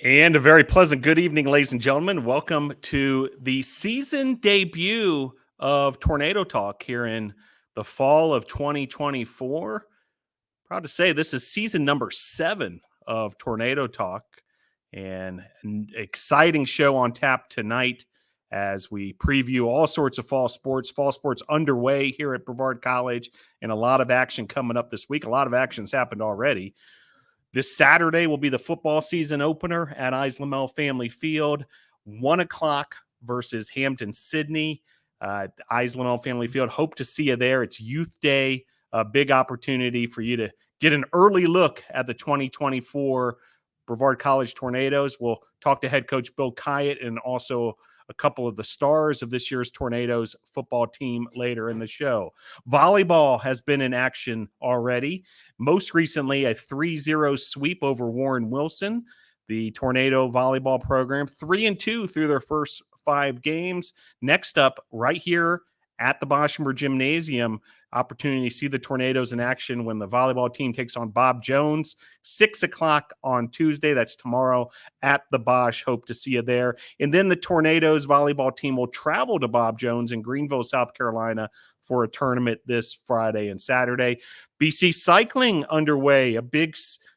And a very pleasant good evening, ladies and gentlemen. Welcome to the season debut of Tornado Talk here in the fall of 2024. Proud to say this is season number 7 of Tornado Talk, and an exciting show on tap tonight as we preview all sorts of fall sports. Fall sports underway here at Brevard College, and a lot of action coming up this week. A lot of action's happened already. This Saturday will be the football season opener at Islamel Family Field, 1 o'clock versus Hampton-Sydney. Islamel Family Field, hope to see you there. It's Youth Day, a big opportunity for you to get an early look at the 2024 Brevard College Tornadoes. We'll talk to head coach Bill Khayat and also a couple of the stars of this year's Tornadoes football team later in the show. Volleyball has been in action already. Most recently, a 3-0 sweep over Warren Wilson. The Tornado volleyball program, 3-2 through their first 5 games. Next up, right here at the Boshamer Gymnasium, opportunity to see the Tornadoes in action when the volleyball team takes on Bob Jones, 6 o'clock on Tuesday. That's tomorrow at the Bosch. Hope to see you there. And then the Tornadoes volleyball team will travel to Bob Jones in Greenville, South Carolina for a tournament this Friday and Saturday. BC Cycling underway, a big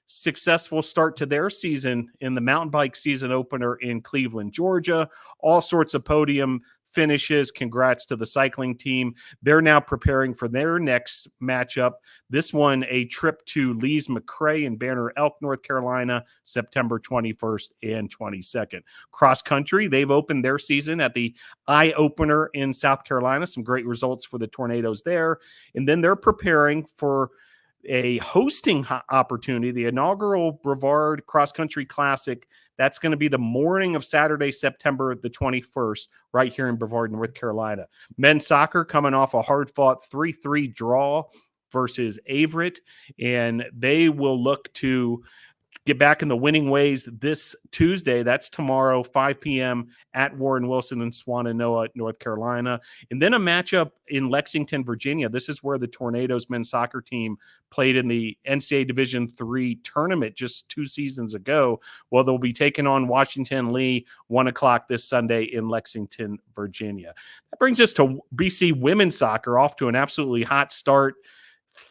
successful start to their season in the mountain bike season opener in Cleveland, Georgia. All sorts of podium finishes. Congrats to the cycling team. They're now preparing for their next matchup. This one, a trip to Lee's McRae in Banner Elk, North Carolina, September 21st and 22nd. Cross country, they've opened their season at the Eye Opener in South Carolina. Some great results for the Tornadoes there. And then they're preparing for a hosting opportunity, the inaugural Brevard Cross Country Classic. That's going to be the morning of Saturday, September the 21st, right here in Brevard, North Carolina. Men's soccer coming off a hard-fought 3-3 draw versus Averett, and they will look to get back in the winning ways this Tuesday. That's tomorrow, 5 p.m. at Warren Wilson in Swannanoa, North Carolina. And then a matchup in Lexington, Virginia. This is where the Tornadoes men's soccer team played in the NCAA Division III tournament just 2 seasons ago. Well, they'll be taking on Washington Lee, 1 o'clock this Sunday in Lexington, Virginia. That brings us to BC women's soccer, off to an absolutely hot start.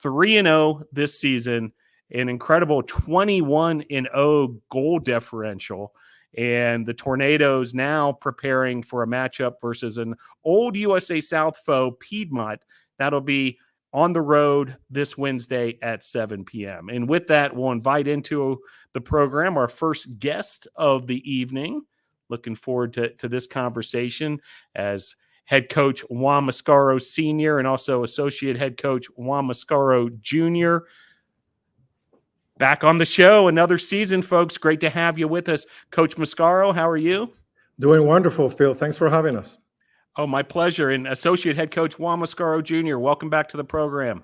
3-0 this season. An incredible 21-0 goal differential. And the Tornadoes now preparing for a matchup versus an old USA South foe, Piedmont. That'll be on the road this Wednesday at 7 p.m. And with that, we'll invite into the program our first guest of the evening. Looking forward to this conversation as head coach Juan Mascaro Sr. and also associate head coach Juan Mascaro Jr. Back on the show, another season, folks. Great to have you with us. Coach Mascaro, how are you? Doing wonderful, Phil. Thanks for having us. Oh, my pleasure. And associate head coach Juan Mascaro Jr., welcome back to the program.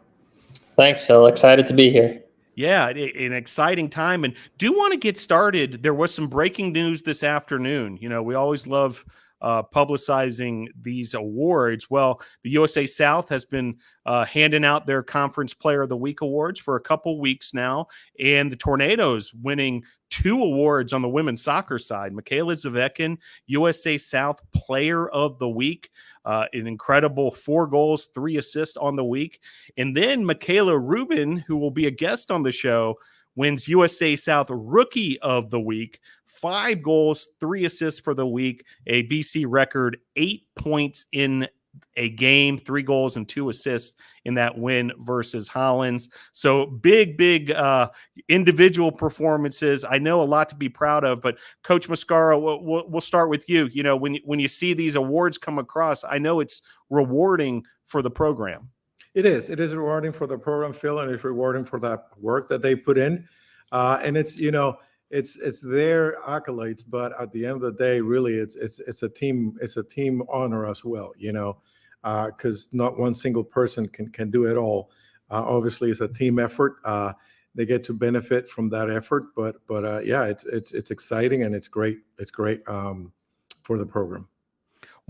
Thanks, Phil. Excited to be here. Yeah, an exciting time. And do want to get started. There was some breaking news this afternoon. You know, we always love publicizing these awards. Well, the USA South has been handing out their Conference Player of the Week awards for a couple weeks now, and the Tornadoes winning 2 awards on the women's soccer side. Mikayla Zavekin, USA South Player of the Week, an incredible 4 goals, 3 assists on the week. And then Mikayla Rubin, who will be a guest on the show, wins USA South Rookie of the Week, 5 goals, 3 assists for the week, a BC record, 8 points in a game, 3 goals and 2 assists in that win versus Hollins. So big individual performances. I know a lot to be proud of, but Coach Mascaro, we'll start with you. You know, when you see these awards come across, I know it's rewarding for the program. It is rewarding for the program, Phil, and it's rewarding for that work that they put in. And it's, you know, it's their accolades, but at the end of the day, really, it's a team honor as well, you know, because not one single person can do it all. Obviously, it's a team effort. They get to benefit from that effort, but yeah, it's exciting and it's great. It's great for the program.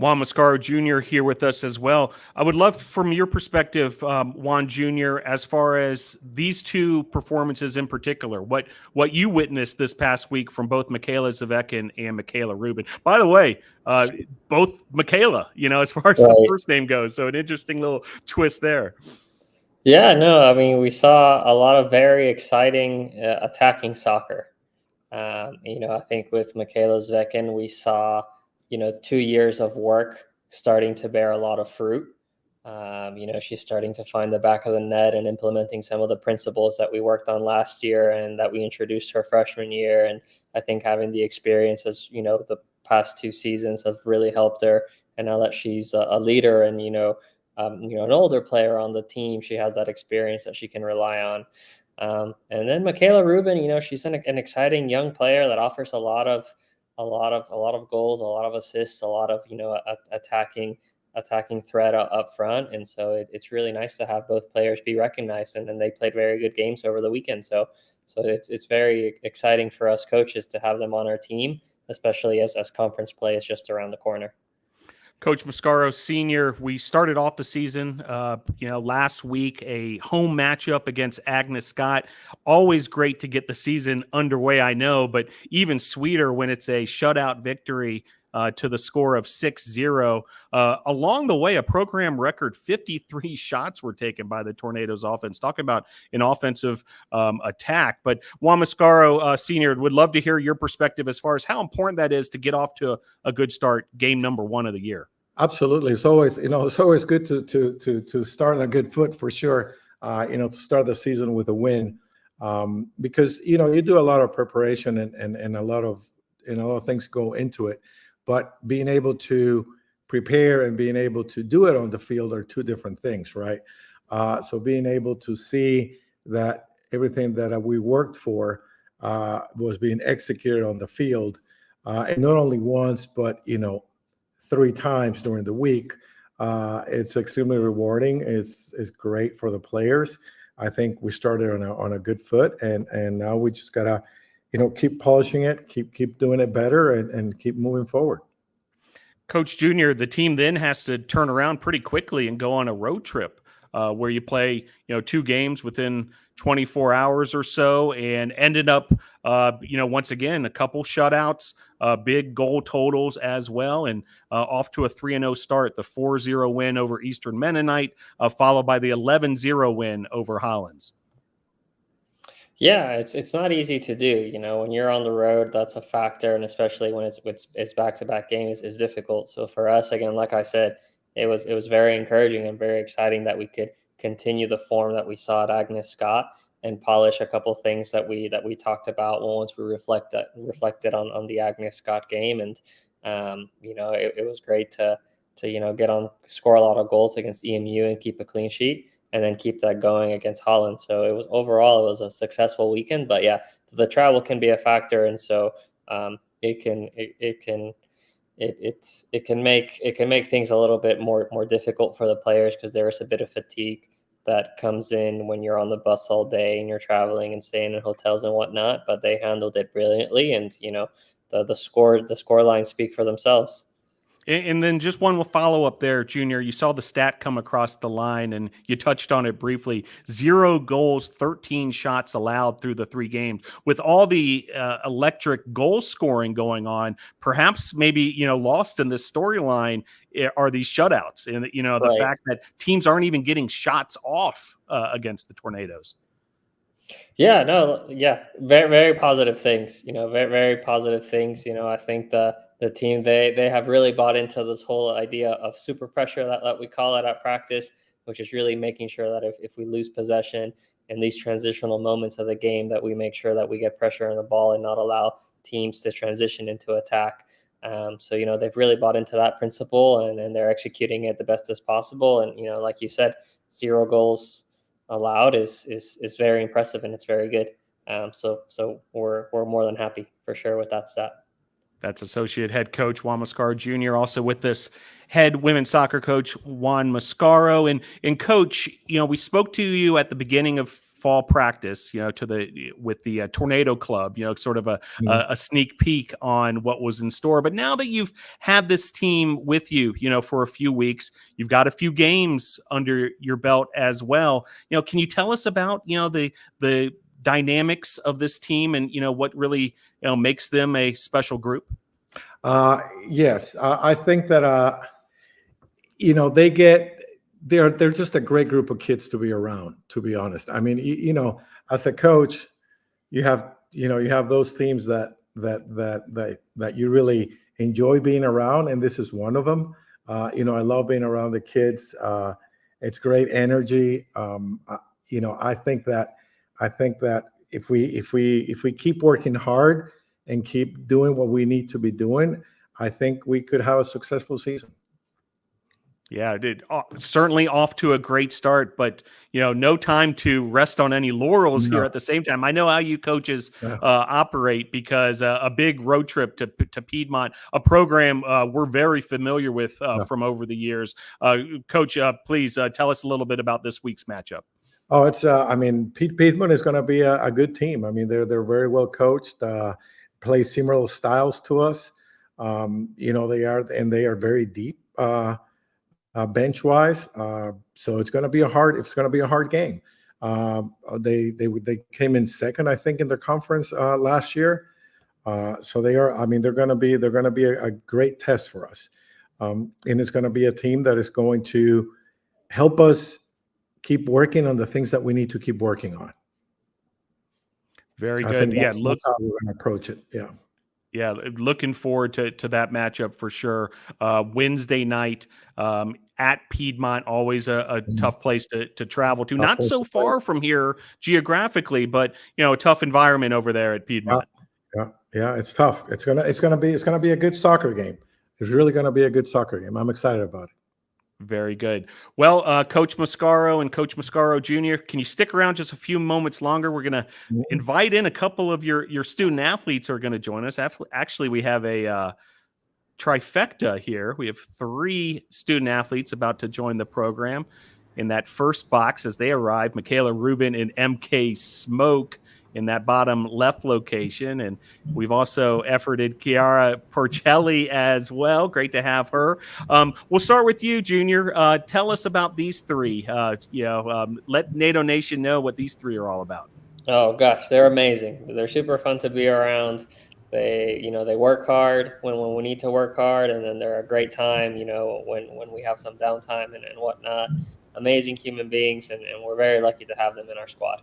Juan Mascaro Jr. here with us as well. I would love from your perspective, Juan Jr., as far as these two performances in particular, what you witnessed this past week from both Mikayla Zackary and Mikayla Rubin. By the way, both Mikayla, as far as the first name goes. So an interesting little twist there. Yeah, no, I mean, we saw a lot of very exciting attacking soccer. I think with Mikayla Zackary, we saw 2 years of work starting to bear a lot of fruit. She's starting to find the back of the net and implementing some of the principles that we worked on last year and that we introduced her freshman year. And I think having the experience as, the past 2 seasons have really helped her. And now that she's a leader and, an older player on the team, she has that experience that she can rely on. And then Mikayla Rubin, she's an exciting young player that offers a lot of goals, a lot of assists, a lot of attacking threat up front. And so it's really nice to have both players be recognized, and then they played very good games over the weekend. So it's very exciting for us coaches to have them on our team, especially as conference play is just around the corner. Coach Mascaro Sr., we started off the season, last week, a home matchup against Agnes Scott. Always great to get the season underway, I know, but even sweeter when it's a shutout victory to the score of 6-0. Along the way, a program record 53 shots were taken by the Tornadoes offense. Talking about an offensive attack. But Juan Mascaro Sr., would love to hear your perspective as far as how important that is to get off to a good start, game number 1 of the year. Absolutely. It's always good to start on a good foot for sure. To start the season with a win, because you do a lot of preparation and a lot of things go into it. But being able to prepare and being able to do it on the field are two different things, right? So being able to see that everything that we worked for was being executed on the field, and not only once, but 3 times during the week, it's extremely rewarding. It's great for the players. I think we started on a good foot, and now we just gotta keep polishing it, keep doing it better, and keep moving forward. Coach Junior, the team then has to turn around pretty quickly and go on a road trip where you play 2 games within 24 hours or so, and ended up once again a couple shutouts, big goal totals as well, and off to a 3-0 start. The 4-0 win over Eastern Mennonite, followed by the 11-0 win over Hollins. Yeah, it's not easy to do. When you're on the road, that's a factor, and especially when it's back-to-back games is difficult. So for us, again, like I said, it was very encouraging and very exciting that we could continue the form that we saw at Agnes Scott and polish a couple things that we talked about once we reflected on the Agnes Scott game. And it was great to score a lot of goals against EMU and keep a clean sheet, and then keep that going against Holland. So it was a successful weekend. But yeah, the travel can be a factor, and so it can make things a little bit more difficult for the players, because there is a bit of fatigue that comes in when you're on the bus all day and you're traveling and staying in hotels and whatnot. But they handled it brilliantly, and the score lines speak for themselves. And then just one follow-up there, Junior. You saw the stat come across the line, and you touched on it briefly. 0 goals, 13 shots allowed through the 3 games. With all the electric goal scoring going on, perhaps maybe, lost in this storyline are these shutouts. And, the fact that teams aren't even getting shots off against the Tornadoes. Yeah, no, yeah, very, very positive things. Very, very positive things. I think the team, they have really bought into this whole idea of super pressure that we call it at practice, which is really making sure that if we lose possession in these transitional moments of the game, that we make sure that we get pressure on the ball and not allow teams to transition into attack. So they've really bought into that principle, and they're executing it the best as possible. And like you said, 0 goals allowed is very impressive, and it's very good. So we're more than happy for sure with that stat. That's Associate Head Coach Juan Mascaro Jr. Also with this, head women's soccer coach Juan Mascaro. And Coach, we spoke to you at the beginning of fall practice, with the Tornado Club, sort of a sneak peek on what was in store. But now that you've had this team with you, for a few weeks, you've got a few games under your belt as well. Can you tell us about, the dynamics of this team and, what really, makes them a special group? Yes, I think that, they're just a great group of kids to be around, to be honest. I mean, as a coach, you have those teams that you really enjoy being around, and this is one of them. I love being around the kids. It's great energy. I think that if we keep working hard and keep doing what we need to be doing, I think we could have a successful season. Yeah, it did. Certainly off to a great start, but no time to rest on any laurels here at the same time. I know how you coaches operate, because a big road trip to Piedmont, a program we're very familiar with from over the years. Coach, please tell us a little bit about this week's matchup. Oh, it's Piedmont is going to be a good team. I mean, they're very well coached, play similar styles to us. They are very deep. Bench wise, so it's going to be a hard game. They came in second, I think, in their conference last year. So they're going to be a great test for us, and it's going to be a team that is going to help us keep working on the things that we need to keep working on. Very good. That's how we're going to approach it. Yeah. Yeah, looking forward to that matchup for sure. Wednesday night at Piedmont, always a tough place to travel to. Not so far from here geographically, but a tough environment over there at Piedmont. Yeah, it's tough. It's gonna be a good soccer game. It's really gonna be a good soccer game. I'm excited about it. Very good. Well, Coach Mascaro and Coach Mascaro Jr., can you stick around just a few moments longer? We're going to invite in a couple of your student athletes who are going to join us. Actually, we have a trifecta here. We have 3 student athletes about to join the program. In that first box as they arrive, Mikayla, Rubin, and MK Smoak in that bottom left location. And we've also efforted Kiara Porcelli as well. Great to have her. We'll start with you, Junior. Tell us about these 3. Let NATO Nation know what these 3 are all about. Oh gosh, they're amazing. They're super fun to be around. They work hard when we need to work hard, and then they're a great time, when we have some downtime and whatnot. Amazing human beings, and we're very lucky to have them in our squad.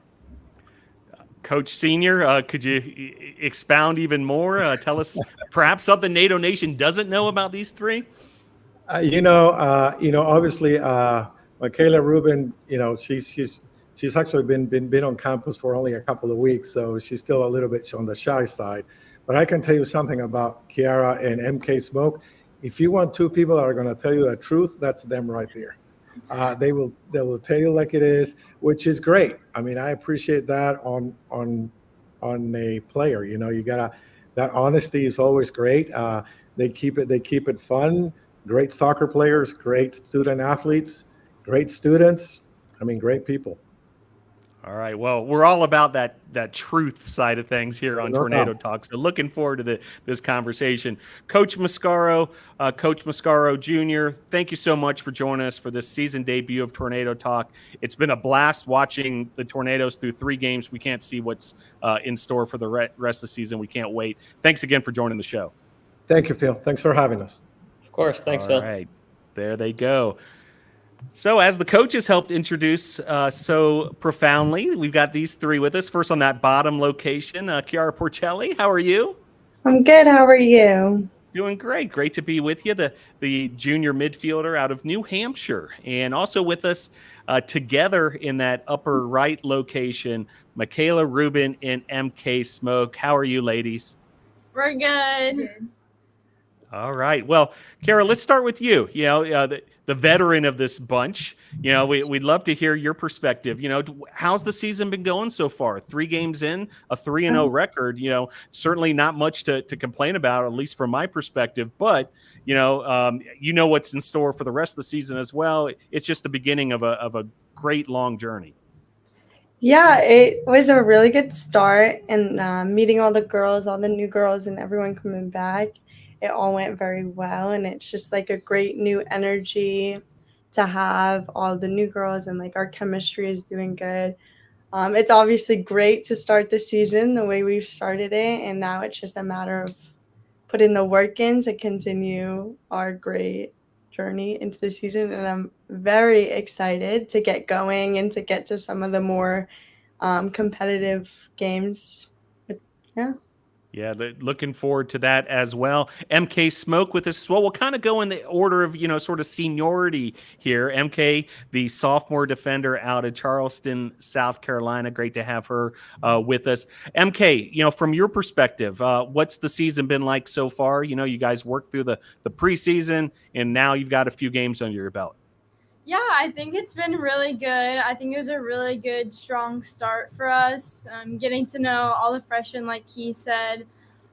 Coach Senior, could you expound even more? Tell us perhaps something NATO Nation doesn't know about these 3. Obviously, Mikayla, Rubin, she's actually been on campus for only a couple of weeks, so she's still a little bit on the shy side. But I can tell you something about Kiara and MK Smoak. If you want 2 people that are going to tell you the truth, that's them right there. They will tell you like it is, which is great. I mean, I appreciate that on a player. You gotta, that honesty is always great. They keep it fun. Great soccer players, great student athletes, great students. I mean, great people. All right. Well, we're all about that truth side of things here on Tornado Talk. So looking forward to this conversation. Coach Mascaro, Coach Mascaro Jr., thank you so much for joining us for this season debut of Tornado Talk. It's been a blast watching the Tornadoes through 3 games. We can't see what's in store for the rest of the season. We can't wait. Thanks again for joining the show. Thank you, Phil. Thanks for having us. Of course. Thanks, Phil. All right. There they go. So as the coaches helped introduce so profoundly, we've got these 3 with us. First on that bottom location, Kiara Porcelli, how are you? I'm good. How are you? Doing great. Great to be with you, the junior midfielder out of New Hampshire. And also with us together in that upper right location, Mikayla, Rubin, and MK Smoak. How are you, ladies? We're good. All right. Well, Kiara, let's start with you. The veteran of this bunch. We'd love to hear your perspective. How's the season been going so far? 3 games in, a 3-0 record. Certainly not much to complain about, at least from my perspective. But what's in store for the rest of the season as well. It's just the beginning of a great long journey. Yeah, it was a really good start, and meeting all the new girls, and everyone coming back. It all went very well, and it's just like a great new energy to have all the new girls, and like our chemistry is doing good. It's obviously great to start the season the way we've started it, and now it's just a matter of putting the work in to continue our great journey into the season. And I'm very excited to get going and to get to some of the more competitive games. But, yeah. Yeah, looking forward to that as well. MK Smoak with us as well. We'll kind of go in the order of, sort of seniority here. MK, the sophomore defender out of Charleston, South Carolina. Great to have her with us. MK, from your perspective, what's the season been like so far? You guys worked through the preseason, and now you've got a few games under your belt. Yeah, I think it's been really good. I think it was a really good, strong start for us. Getting to know all the freshmen, like he said,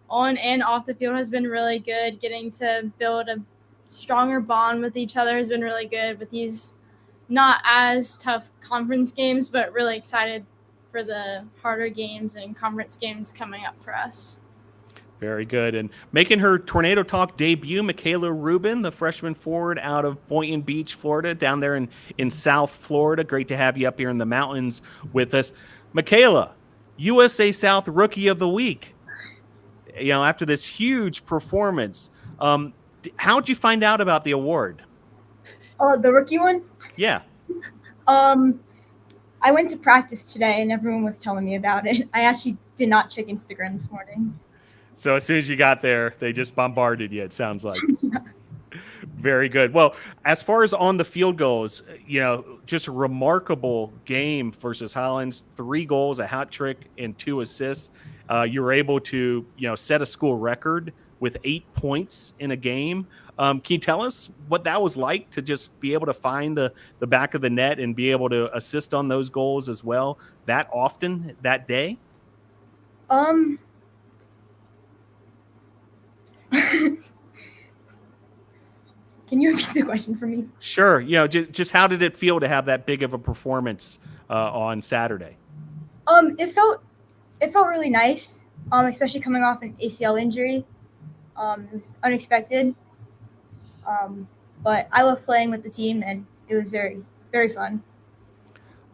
on and off the field has been really good. Getting to build a stronger bond with each other has been really good with these not as tough conference games, but really excited for the harder games and conference games coming up for us. Very good. And making her Tornado Talk debut, Mikayla Rubin, the freshman forward out of Boynton Beach, Florida, down there in South Florida. Great to have you up here in the mountains with us. Mikayla, USA South Rookie of the Week. After this huge performance, how'd you find out about the award? Oh, the rookie one? Yeah. I went to practice today and everyone was telling me about it. I actually did not check Instagram this morning. So as soon as you got there, they just bombarded you, it sounds like. Very good. Well, as far as on the field goes, just a remarkable game versus Highlands. 3 goals, a hat trick, and 2 assists. You were able to, set a school record with 8 points in a game. Can you tell us what that was like to just be able to find the back of the net and be able to assist on those goals as well that often that day? Can you repeat the question for me? Sure. Just how did it feel to have that big of a performance on Saturday? It felt really nice, especially coming off an ACL injury. It was unexpected. But I love playing with the team, and it was very, very fun.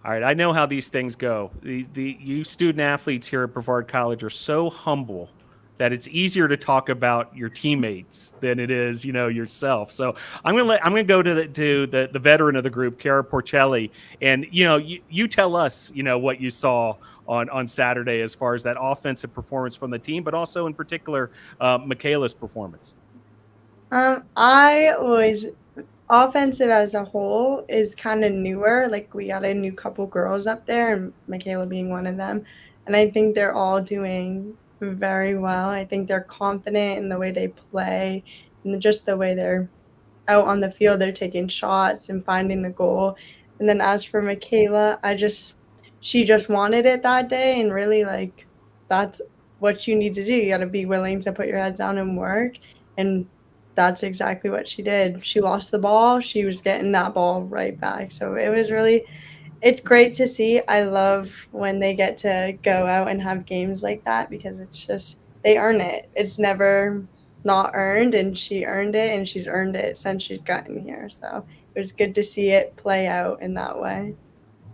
All right, I know how these things go. You student athletes here at Brevard College are so humble that it's easier to talk about your teammates than it is, yourself. So I'm gonna go to the veteran of the group, Kiara Porcelli, and you tell us what you saw on Saturday as far as that offensive performance from the team, but also in particular Mikayla's performance. I was offensive as a whole is kind of newer. Like we got a new couple girls up there, and Mikayla being one of them. And I think they're all doing very well. I think they're confident in the way they play and just the way they're out on the field. They're taking shots and finding the goal. And then as for Mikayla, she just wanted it that day, and really like that's what you need to do. You got to be willing to put your head down and work, and that's exactly what she did. She lost the ball. She was getting that ball right back. So it's great to see. I love when they get to go out and have games like that because it's just, they earn it. It's never not earned, and she earned it, and she's earned it since she's gotten here. So it was good to see it play out in that way.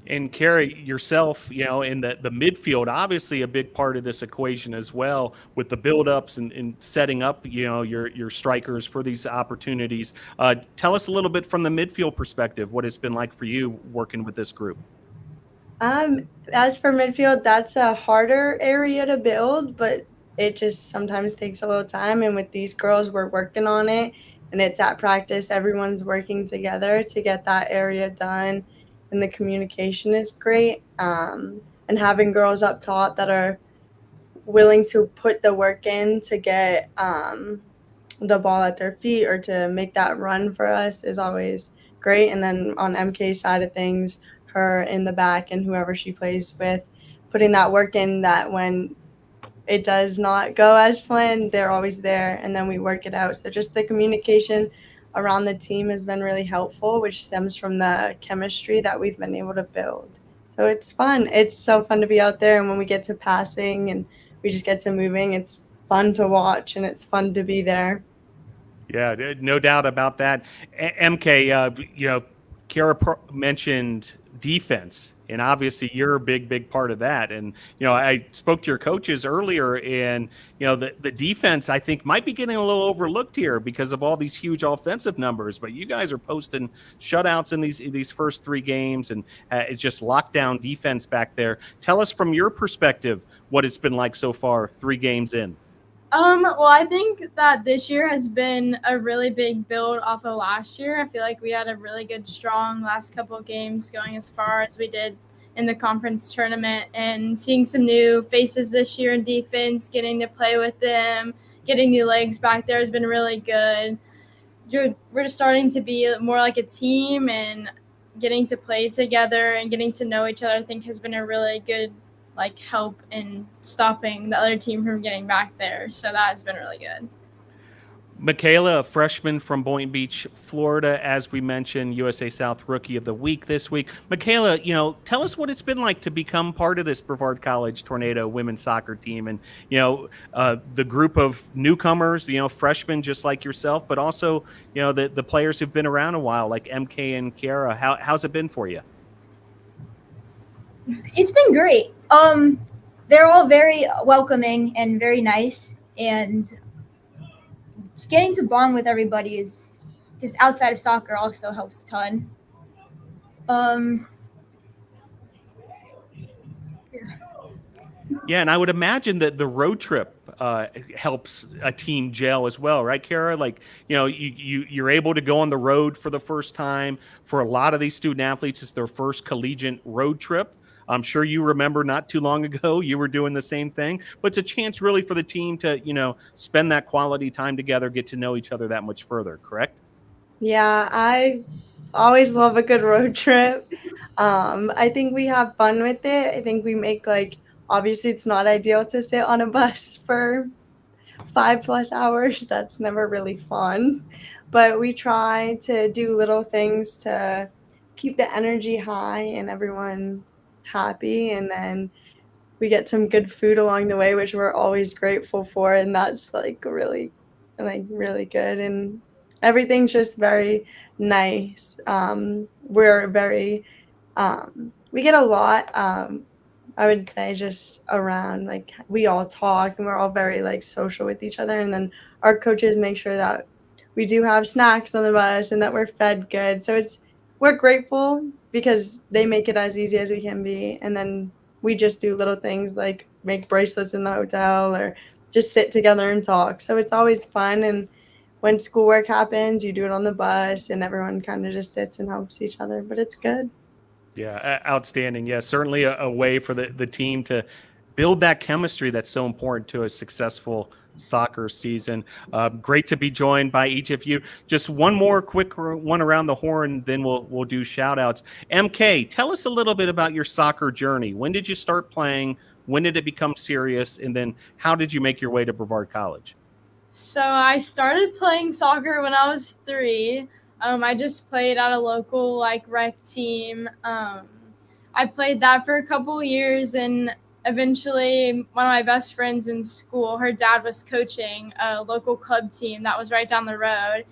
And Carrie, yourself, in the midfield, obviously a big part of this equation as well with the build-ups and setting up, your strikers for these opportunities. Tell us a little bit from the midfield perspective, what it's been like for you working with this group. As for midfield, that's a harder area to build, but it just sometimes takes a little time. And with these girls, we're working on it, and it's at practice. Everyone's working together to get that area done. And the communication is great. And having girls up top that are willing to put the work in to get the ball at their feet or to make that run for us is always great. And then on MK's side of things, her in the back and whoever she plays with, putting that work in, that when it does not go as planned, they're always there, and then we work it out. So just the communication around the team has been really helpful, which stems from the chemistry that we've been able to build. So So it's fun. It's so fun to be out there. And when we get to passing and we just get to moving, it's fun to watch and it's fun to be there. Yeah, no doubt about that. MK, Kiara mentioned defense, and obviously you're a big part of that. And I spoke to your coaches earlier, and the defense I think might be getting a little overlooked here because of all these huge offensive numbers. But you guys are posting shutouts in these first 3 games, and it's just lockdown defense back there. Tell us from your perspective what it's been like so far, 3 games in. Well, I think that this year has been a really big build off of last year. I feel like we had a really good, strong last couple of games going as far as we did in the conference tournament, and seeing some new faces this year in defense, getting to play with them, getting new legs back there has been really good. We're just starting to be more like a team, and getting to play together and getting to know each other, I think, has been a really good help in stopping the other team from getting back there. So that has been really good. Mikayla, a freshman from Boynton Beach, Florida, as we mentioned, USA South Rookie of the Week this week. Mikayla, tell us what it's been like to become part of this Brevard College Tornado women's soccer team, and the group of newcomers, freshmen just like yourself, but also the players who've been around a while, like MK and Kiara. How's it been for you? It's been great. They're all very welcoming and very nice, and just getting to bond with everybody is just outside of soccer also helps a ton. Yeah, and I would imagine that the road trip helps a team gel as well, right, Kiara? Like, you're able to go on the road for the first time. For a lot of these student athletes, it's their first collegiate road trip. I'm sure you remember not too long ago you were doing the same thing, but it's a chance really for the team to, spend that quality time together, get to know each other that much further, correct? Yeah, I always love a good road trip. I think we have fun with it. I think we make obviously it's not ideal to sit on a bus for 5+ hours. That's never really fun, but we try to do little things to keep the energy high and everyone happy, and then we get some good food along the way, which we're always grateful for, and that's really good, and everything's just very nice. We're very we get a lot, I would say, just around, we all talk and we're all very social with each other, and then our coaches make sure that we do have snacks on the bus and that we're fed good. So we're grateful because they make it as easy as we can be, and then we just do little things like make bracelets in the hotel or just sit together and talk. So it's always fun, and when schoolwork happens, you do it on the bus, and everyone kind of just sits and helps each other, but it's good. Yeah, outstanding. Yeah, certainly a way for the team to build that chemistry that's so important to a successful soccer season. Great to be joined by each of you. Just one more quick one around the horn, then we'll do shout outs. MK, tell us a little bit about your soccer journey. When did you start playing? When did it become serious? And then how did you make your way to Brevard College? So I started playing soccer when I was 3. I just played at a local rec team. I played that for a couple years, and eventually one of my best friends in school, her dad was coaching a local club team that was right down the road,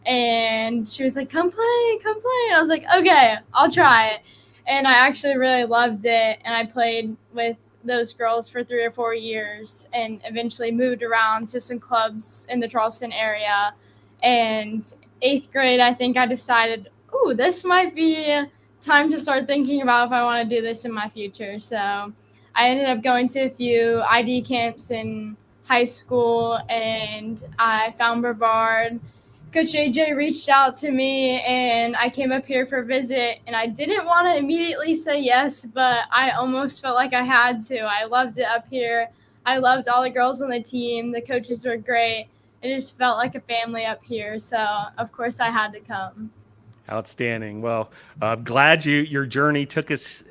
and she was like, come play. And I was like, okay, I'll try it. And I actually really loved it, and I played with those girls for 3 or 4 years, and eventually moved around to some clubs in the Charleston area. And 8th grade, I think I decided, this might be time to start thinking about if I want to do this in my future. So I ended up going to a few ID camps in high school, and I found Brevard. Coach AJ reached out to me, and I came up here for a visit, and I didn't want to immediately say yes, but I almost felt like I had to. I loved it up here. I loved all the girls on the team. The coaches were great. It just felt like a family up here, so of course I had to come. Outstanding. Well, glad your journey took us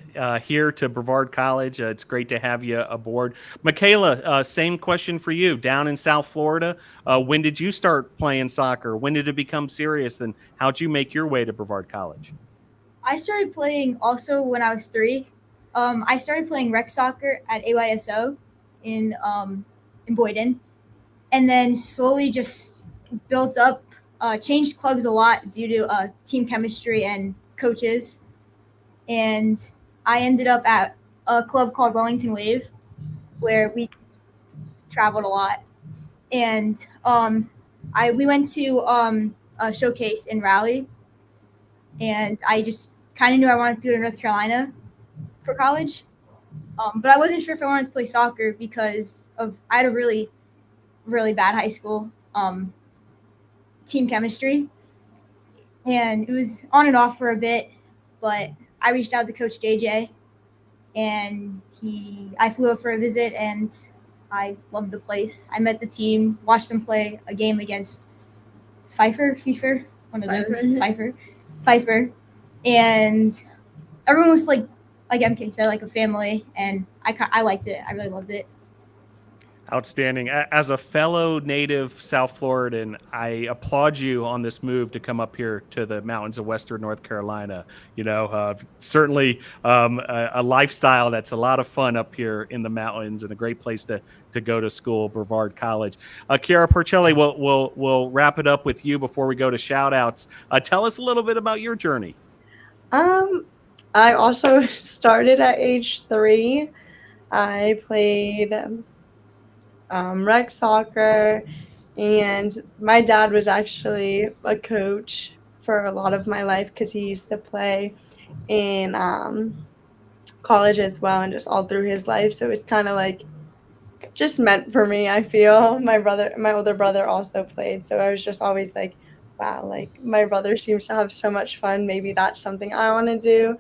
here to Brevard College. It's great to have you aboard. Mikayla, same question for you. Down in South Florida, when did you start playing soccer? When did it become serious? And how'd you make your way to Brevard College? I started playing also when I was 3. I started playing rec soccer at AYSO in Boyden, and then slowly just built up. Changed clubs a lot due to team chemistry and coaches, and I ended up at a club called Wellington Wave, where we traveled a lot, and we went to a showcase in Raleigh, and I just kind of knew I wanted to go to North Carolina for college, but I wasn't sure if I wanted to play soccer because I had a really, really bad high school team chemistry, and it was on and off for a bit, but I reached out to Coach JJ, and I flew up for a visit, and I loved the place. I met the team, watched them play a game against Pfeiffer, one of those, Pfeiffer, and everyone was like MK said, like a family, and I liked it. I really loved it. Outstanding. As a fellow native South Floridan, I applaud you on this move to come up here to the mountains of Western North Carolina. Certainly a lifestyle that's a lot of fun up here in the mountains, and a great place to go to school, Brevard College. Kiara Porcelli, we'll wrap it up with you before we go to shout outs. Tell us a little bit about your journey. I also started at age 3. I played rec soccer, and my dad was actually a coach for a lot of my life because he used to play in college as well, and just all through his life. So it was kind of like just meant for me, I feel. My older brother also played, so I was just always like, wow, like my brother seems to have so much fun. Maybe that's something I want to do.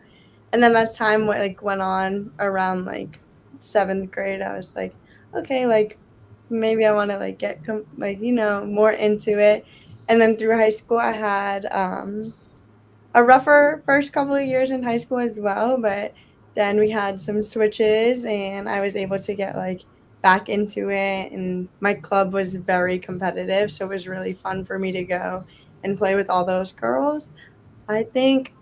And then as time went on, around like 7th grade, I was like, okay, like maybe I want to get more into it. And then through high school, I had a rougher first couple of years in high school as well, but then we had some switches, and I was able to get back into it, and my club was very competitive, so it was really fun for me to go and play with all those girls. I think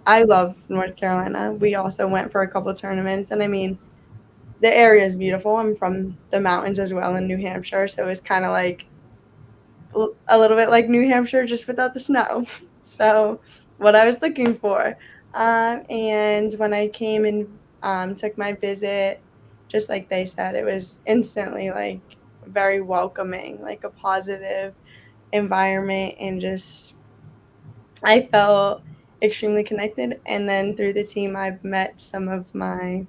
I love North Carolina. We also went for a couple of tournaments, and I mean, the area is beautiful. I'm from the mountains as well in New Hampshire, so it's kind of like a little bit like New Hampshire, just without the snow. So what I was looking for. And when I came and took my visit, just like they said, it was instantly very welcoming, like a positive environment, and just I felt extremely connected. And then through the team, I've met some of my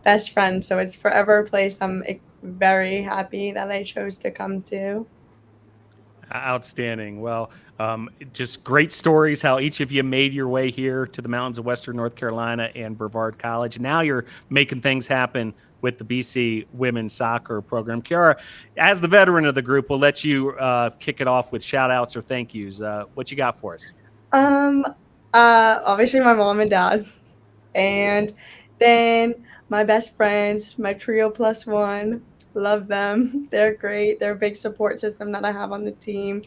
best friends, so it's forever a place I'm very happy that I chose to come to. Outstanding. Well, just great stories how each of you made your way here to the mountains of Western North Carolina and Brevard College. Now you're making things happen with the BC women's soccer program. Kiara, as the veteran of the group, we'll let you kick it off with shout outs or thank yous. What you got for us? Obviously my mom and dad, and then my best friends, my trio plus one. Love them. They're great. They're a big support system that I have on the team.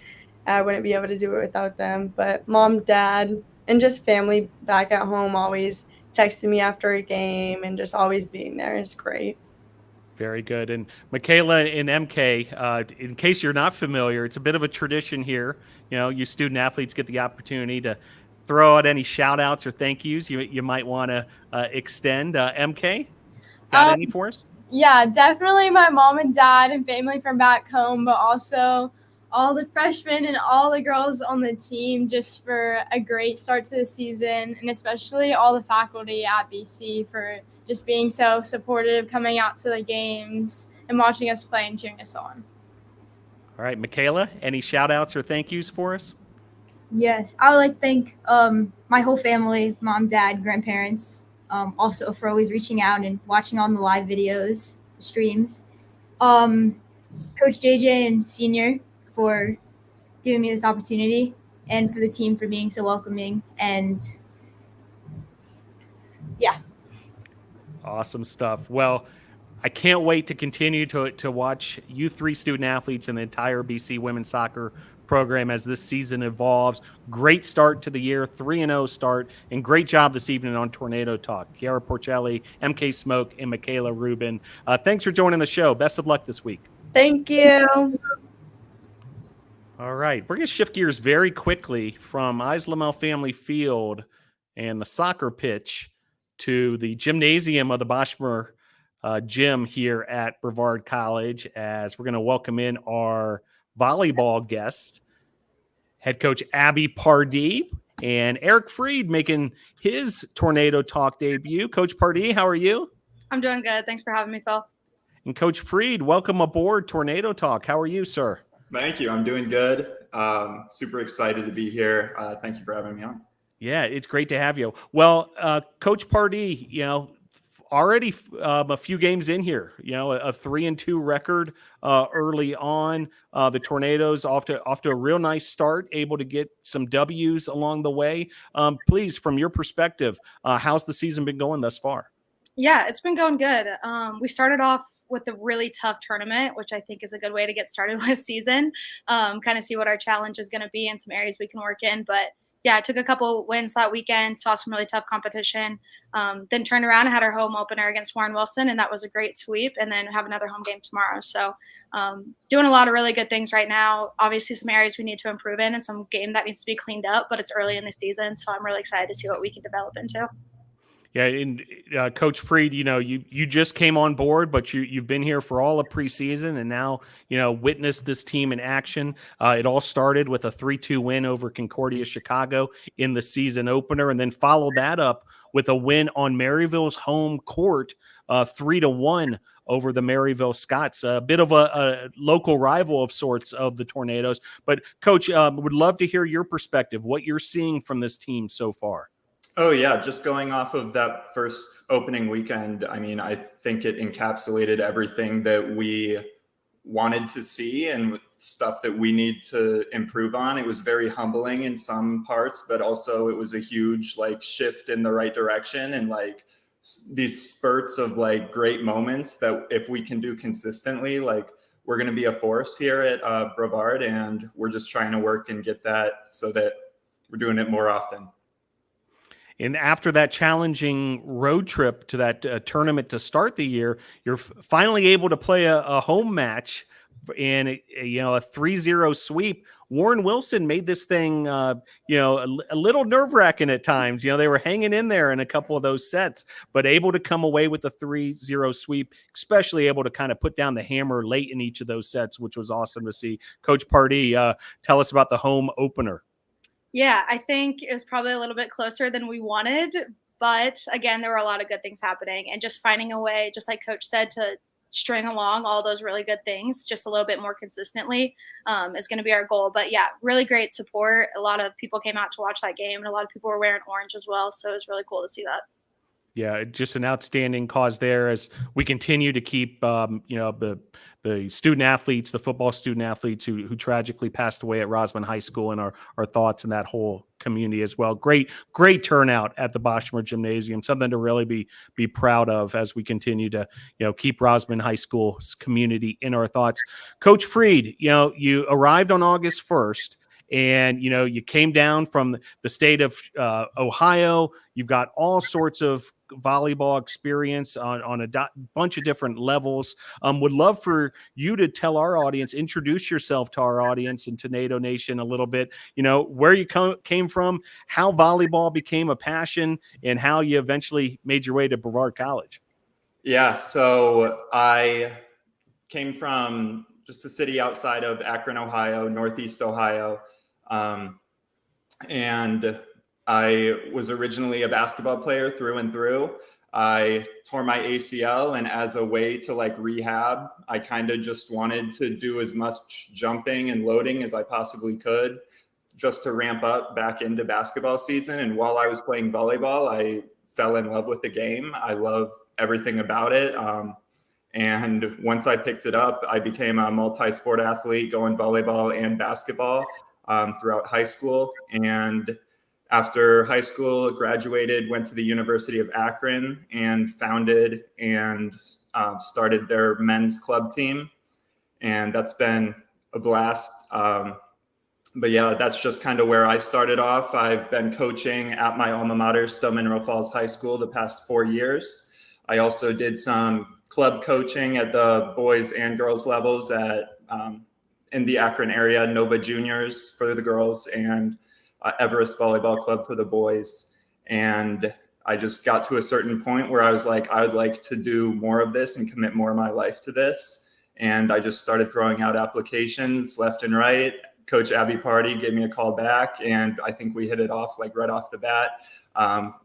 I wouldn't be able to do it without them. But mom, dad, and just family back at home always texting me after a game and just always being there is great. Very good. And Mikayla and MK, in case you're not familiar, it's a bit of a tradition here. You student athletes get the opportunity to throw out any shout outs or thank yous you might want to extend. MK, got any for us? Yeah, definitely my mom and dad and family from back home, but also all the freshmen and all the girls on the team just for a great start to the season, and especially all the faculty at BC for just being so supportive, coming out to the games and watching us play and cheering us on. All right, Mikayla, any shout outs or thank yous for us? Yes, I would like to thank my whole family, mom, dad, grandparents, also for always reaching out and watching on the live videos, streams. Coach JJ and Senior for giving me this opportunity, and for the team for being so welcoming. And yeah. Awesome stuff. Well, I can't wait to continue to watch you 3 student athletes and the entire BC women's soccer program as this season evolves. Great start to the year, 3-0 start, and great job this evening on Tornado Talk. Kiara, Porcelli, MK Smoak, and Mikayla, Rubin. Thanks for joining the show. Best of luck this week. Thank you. All right, we're going to shift gears very quickly from Islamel Family Field and the soccer pitch to the gymnasium of the Boschmer gym here at Brevard College, as we're going to welcome in our volleyball guest, head coach Abbie Parde, and Eric Friedt making his Tornado Talk debut. Coach Parde, how are you? I'm doing good. Thanks for having me, Phil. And Coach Friedt, welcome aboard Tornado Talk. How are you, sir? Thank you. I'm doing good. Super excited to be here. Thank you for having me on. Yeah, it's great to have you. Well, Coach Parde, already a few games in here, a 3-2 record early on. The Tornadoes off to a real nice start, able to get some W's along the way. Please, from your perspective, how's the season been going thus far? Yeah, it's been going good. We started off with a really tough tournament, which I think is a good way to get started with a season, kind of see what our challenge is going to be and some areas we can work in. But yeah, I took a couple wins that weekend, saw some really tough competition, then turned around and had our home opener against Warren Wilson, and that was a great sweep, and then have another home game tomorrow. So doing a lot of really good things right now. Obviously some areas we need to improve in and some game that needs to be cleaned up, but it's early in the season, so I'm really excited to see what we can develop into. Yeah, and Coach Friedt, you just came on board, but you've been here for all of preseason, and now witnessed this team in action. It all started with a 3-2 win over Concordia Chicago in the season opener, and then followed that up with a win on Maryville's home court, 3-1 over the Maryville Scots. A bit of a local rival of sorts of the Tornadoes. But Coach, would love to hear your perspective, what you're seeing from this team so far. Oh, yeah. Just going off of that first opening weekend, I mean, I think it encapsulated everything that we wanted to see and stuff that we need to improve on. It was very humbling in some parts, but also it was a huge shift in the right direction, and these spurts of great moments that if we can do consistently, we're going to be a force here at Brevard, and we're just trying to work and get that so that we're doing it more often. And after that challenging road trip to that tournament to start the year, you're finally able to play a home match in a 3-0 sweep. Warren Wilson made this thing, a little nerve-wracking at times. They were hanging in there in a couple of those sets, but able to come away with a 3-0 sweep, especially able to kind of put down the hammer late in each of those sets, which was awesome to see. Coach Parde, tell us about the home opener. Yeah, I think it was probably a little bit closer than we wanted. But again, there were a lot of good things happening, and just finding a way, just like Coach said, to string along all those really good things just a little bit more consistently is going to be our goal. But yeah, really great support. A lot of people came out to watch that game, and a lot of people were wearing orange as well. So it was really cool to see that. Yeah, just an outstanding cause there as we continue to keep, the student athletes, the football student athletes who tragically passed away at Rosman High School, and our thoughts in that whole community as well. Great turnout at the Boschmer Gymnasium, something to really be proud of as we continue to, keep Rosman High School's community in our thoughts. Coach Friedt, you arrived on August 1st. And, you came down from the state of Ohio. You've got all sorts of volleyball experience on a bunch of different levels. Would love for you to tell our audience, introduce yourself to our audience and Tornado Nation a little bit, where you came from, how volleyball became a passion, and how you eventually made your way to Brevard College. Yeah, so I came from just a city outside of Akron, Ohio, Northeast Ohio. And I was originally a basketball player through and through. I tore my ACL, and as a way to rehab, I kind of just wanted to do as much jumping and loading as I possibly could just to ramp up back into basketball season. And while I was playing volleyball, I fell in love with the game. I love everything about it. And once I picked it up, I became a multi-sport athlete, going volleyball and basketball throughout high school. And after high school, graduated, went to the University of Akron and founded and started their men's club team. And that's been a blast. but yeah, that's just kind of where I started off. I've been coaching at my alma mater, Stowe Mineral Falls High School, the past 4 years. I also did some club coaching at the boys and girls levels at in the Akron area, Nova Juniors for the girls and Everest Volleyball Club for the boys. And I just got to a certain point where I was like, I would like to do more of this and commit more of my life to this. And I just started throwing out applications left and right. Coach Abbie Parde gave me a call back, and I think we hit it off like right off the bat.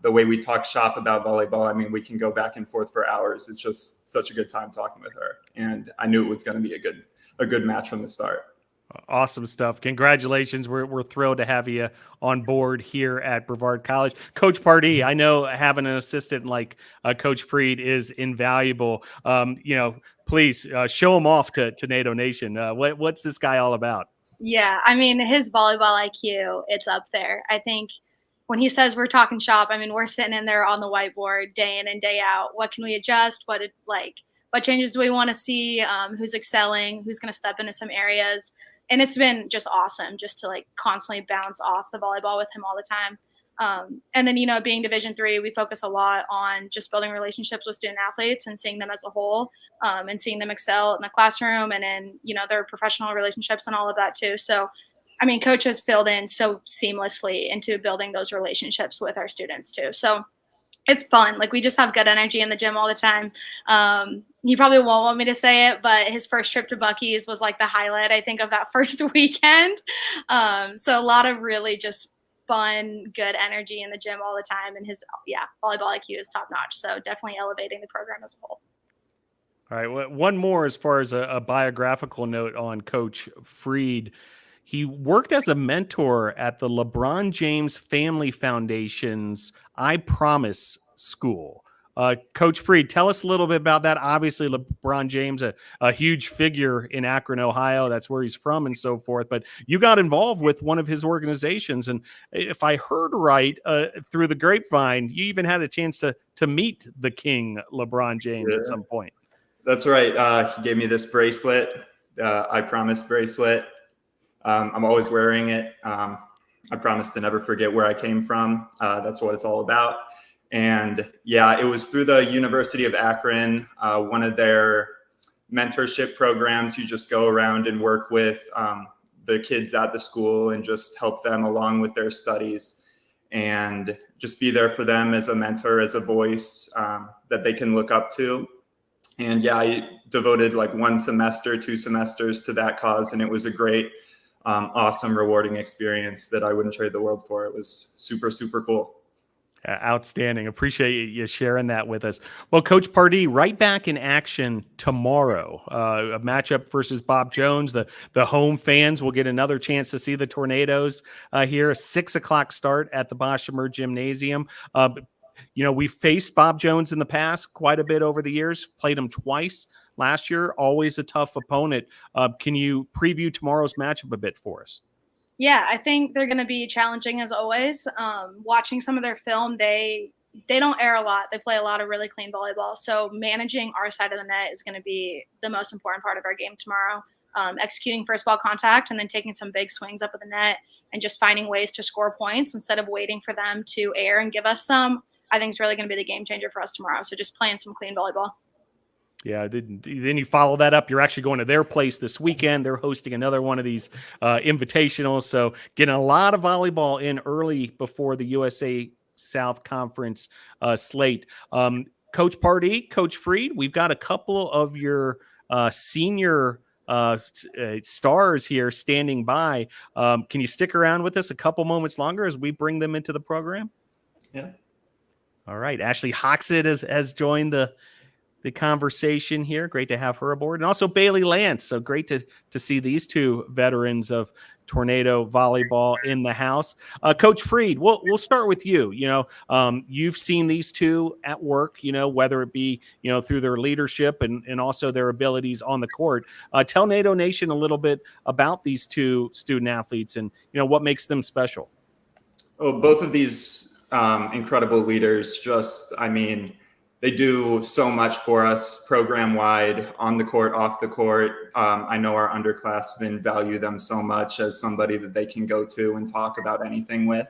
The way we talk shop about volleyball, I mean, we can go back and forth for hours. It's just such a good time talking with her, and I knew it was going to be a good match from the start. Awesome stuff. Congratulations. We're thrilled to have you on board here at Brevard College. Coach Parde, I know having an assistant like Coach Friedt is invaluable. Please show him off to NATO Nation. What's this guy all about? Yeah, I mean, his volleyball IQ, it's up there. I think when he says we're talking shop, I mean, we're sitting in there on the whiteboard day in and day out. What can we adjust? What changes do we want to see? Who's excelling? Who's going to step into some areas? And it's been just awesome just to like constantly bounce off the volleyball with him all the time. And then, being Division III, we focus a lot on just building relationships with student athletes and seeing them as a whole, and seeing them excel in the classroom and in, their professional relationships and all of that too. So, I mean, Coach has filled in so seamlessly into building those relationships with our students too. So it's fun. Like, we just have good energy in the gym all the time. He probably won't want me to say it, but his first trip to Buc-ee's was like the highlight, I think, of that first weekend. So a lot of really just fun, good energy in the gym all the time. And his, volleyball IQ is top notch. So definitely elevating the program as a whole. All right. Well, one more as far as a biographical note on Coach Friedt. He worked as a mentor at the LeBron James Family Foundation's I Promise School. Coach Friedt, tell us a little bit about that. Obviously, LeBron James, a huge figure in Akron, Ohio. That's where he's from and so forth. But you got involved with one of his organizations. And if I heard right, through the grapevine, you even had a chance to meet the king, LeBron James, at some point. That's right. He gave me this bracelet, I Promise bracelet. I'm always wearing it. I promise to never forget where I came from. That's what it's all about. And it was through the University of Akron, one of their mentorship programs. You just go around and work with the kids at the school and just help them along with their studies and just be there for them as a mentor, as a voice that they can look up to. And I devoted like 1 semester, 2 semesters to that cause. And it was a great, awesome, rewarding experience that I wouldn't trade the world for. It was super, super cool. Outstanding. Appreciate you sharing that with us. Well, Coach Parde, right back in action tomorrow. A matchup versus Bob Jones. The home fans will get another chance to see the Tornadoes here. A 6:00 start at the Boshemer Gymnasium. We faced Bob Jones in the past quite a bit over the years, played him twice last year, always a tough opponent. Can you preview tomorrow's matchup a bit for us? Yeah, I think they're going to be challenging as always. Watching some of their film, they don't air a lot. They play a lot of really clean volleyball. So managing our side of the net is going to be the most important part of our game tomorrow. Executing first ball contact and then taking some big swings up at the net and just finding ways to score points instead of waiting for them to air and give us some, I think is really going to be the game changer for us tomorrow. So just playing some clean volleyball. Yeah, then you follow that up. You're actually going to their place this weekend. They're hosting another one of these invitationals. So getting a lot of volleyball in early before the USA South Conference slate. Coach Parde, Coach Friedt, we've got a couple of your senior stars here standing by. Can you stick around with us a couple moments longer as we bring them into the program? Yeah. All right. Ashley Hoxett has joined the conversation here. Great to have her aboard. And also Baylee Lance. So great to see these two veterans of Tornado volleyball in the house. Coach Friedt, we'll start with you. You've seen these two at work, whether it be, through their leadership and also their abilities on the court. Tell NATO Nation a little bit about these two student athletes and, what makes them special. Oh, both of these incredible leaders they do so much for us program wide, on the court, off the court. I know our underclassmen value them so much as somebody that they can go to and talk about anything with.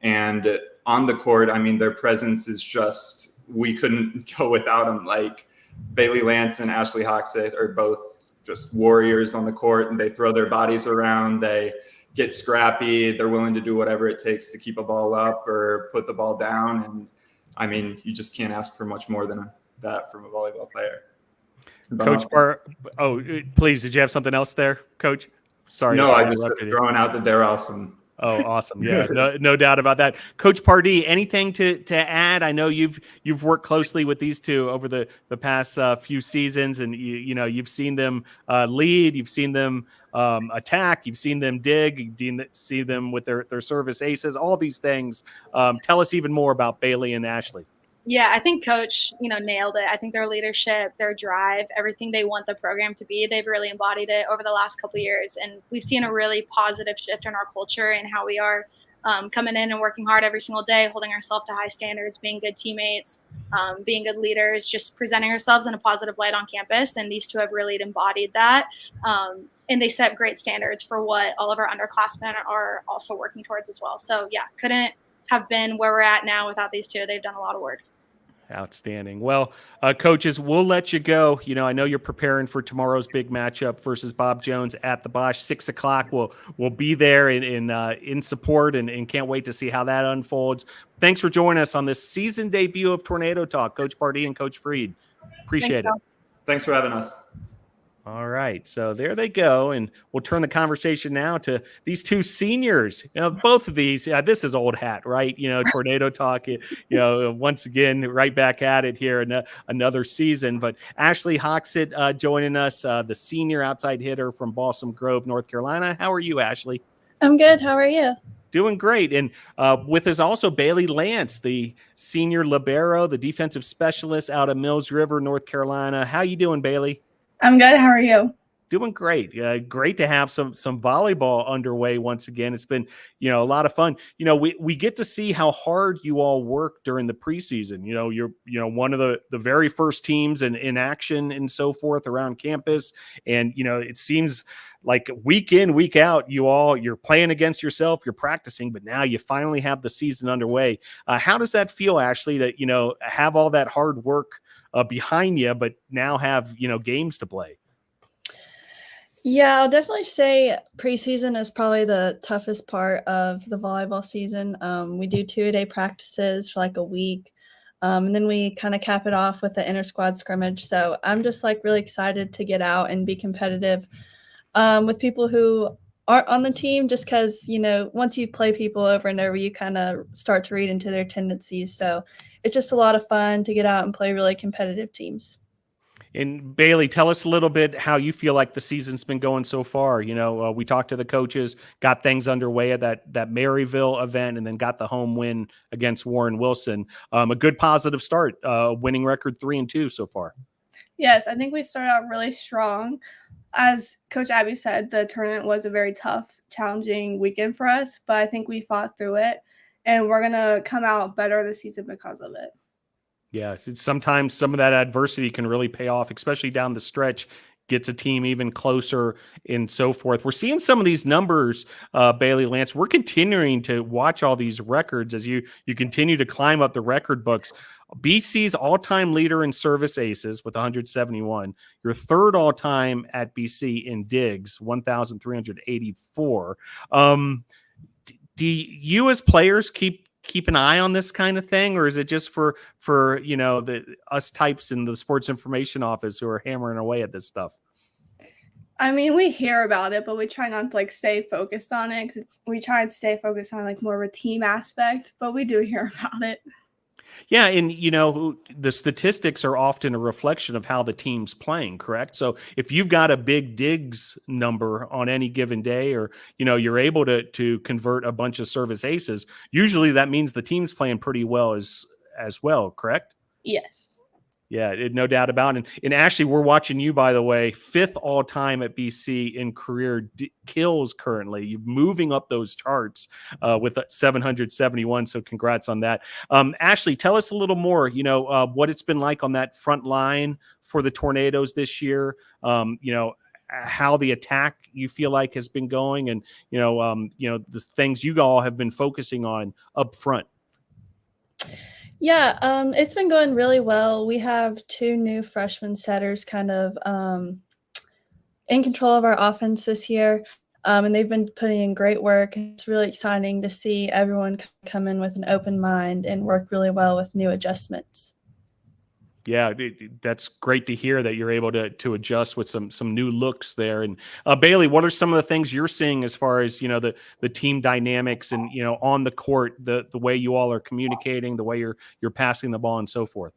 And on the court, I mean, their presence is just, we couldn't go without them. Like Baylee Lance and Ashley Hoxett are both just warriors on the court, and they throw their bodies around. They get scrappy. They're willing to do whatever it takes to keep a ball up or put the ball down. And I mean, you just can't ask for much more than that from a volleyball player. Coach please, did you have something else there, Coach? Sorry. No, I just throwing out that they're awesome. Oh, awesome. Yeah, no doubt about that. Coach Parde, anything to add? I know you've worked closely with these two over the past few seasons, and you've seen them lead, you've seen them attack, you've seen them dig, you see them with their service aces, all these things. Tell us even more about Baylee and Ashley. Yeah, I think Coach, nailed it. I think their leadership, their drive, everything they want the program to be, they've really embodied it over the last couple of years. And we've seen a really positive shift in our culture and how we are coming in and working hard every single day, holding ourselves to high standards, being good teammates, being good leaders, just presenting ourselves in a positive light on campus. And these two have really embodied that. And they set great standards for what all of our underclassmen are also working towards as well. So, yeah, couldn't have been where we're at now without these two. They've done a lot of work. Outstanding. Well, coaches, we'll let you go. I know you're preparing for tomorrow's big matchup versus Bob Jones at the Bosch, 6 o'clock. We'll be there in support and can't wait to see how that unfolds. Thanks for joining us on this season debut of Tornado Talk, Coach Parde and Coach Friedt. Appreciate it. Thanks for having us. All right, so there they go, and we'll turn the conversation now to these two seniors. Both of these, this is old hat, right? Tornado Talk, once again, right back at it here in another season. But Ashley Hoxett joining us, the senior outside hitter from Balsam Grove, North Carolina. How are you, Ashley? I'm good. How are you? Doing great. And with us also Baylee Lance, the senior libero, the defensive specialist out of Mills River, North Carolina. How you doing, Baylee? I'm good. How are you? Doing great. Great to have some volleyball underway once again. It's been, a lot of fun. We get to see how hard you all work during the preseason. You're one of the very first teams in action and so forth around campus. And, it seems like week in, week out, you're playing against yourself, you're practicing, but now you finally have the season underway. How does that feel, Ashley, that, have all that hard work behind you, but now have, games to play? Yeah, I'll definitely say preseason is probably the toughest part of the volleyball season. We do 2-a-day practices for like a week. And then we kind of cap it off with the inter squad scrimmage. So I'm just really excited to get out and be competitive with people who aren't on the team, just because, once you play people over and over, you kind of start to read into their tendencies. So it's just a lot of fun to get out and play really competitive teams. And Baylee, tell us a little bit how you feel like the season's been going so far. We talked to the coaches, got things underway at that Maryville event, and then got the home win against Warren Wilson. A good positive start, winning record 3-2 so far. Yes, I think we started out really strong. As Coach Abbie said, the tournament was a very tough, challenging weekend for us, but I think we fought through it, and we're going to come out better this season because of it. Yeah, sometimes some of that adversity can really pay off, especially down the stretch, gets a team even closer and so forth. We're seeing some of these numbers, Baylee Lance. We're continuing to watch all these records as you continue to climb up the record books. BC's all-time leader in service aces with 171. Your third all-time at BC in digs, 1,384. Do you as players keep an eye on this kind of thing, or is it just for us types in the sports information office who are hammering away at this stuff? I mean, we hear about it, but we try not to stay focused on it. We try to stay focused on more of a team aspect, but we do hear about it. Yeah, and the statistics are often a reflection of how the team's playing, correct? So if you've got a big digs number on any given day, or you're able to convert a bunch of service aces, usually that means the team's playing pretty well as well, correct? Yes. Yeah, no doubt about it. And Ashley, we're watching you, by the way, 5th all time at BC in career kills currently. You're moving up those charts with 771. So congrats on that. Ashley, tell us a little more, what it's been like on that front line for the Tornadoes this year. How the attack you feel like has been going, and the things you all have been focusing on up front. Yeah, it's been going really well. We have 2 new freshman setters kind of in control of our offense this year, and they've been putting in great work. It's really exciting to see everyone come in with an open mind and work really well with new adjustments. Yeah, that's great to hear that you're able to adjust with some new looks there. And Baylee, what are some of the things you're seeing as far as the team dynamics and on the court, the way you all are communicating, the way you're passing the ball and so forth?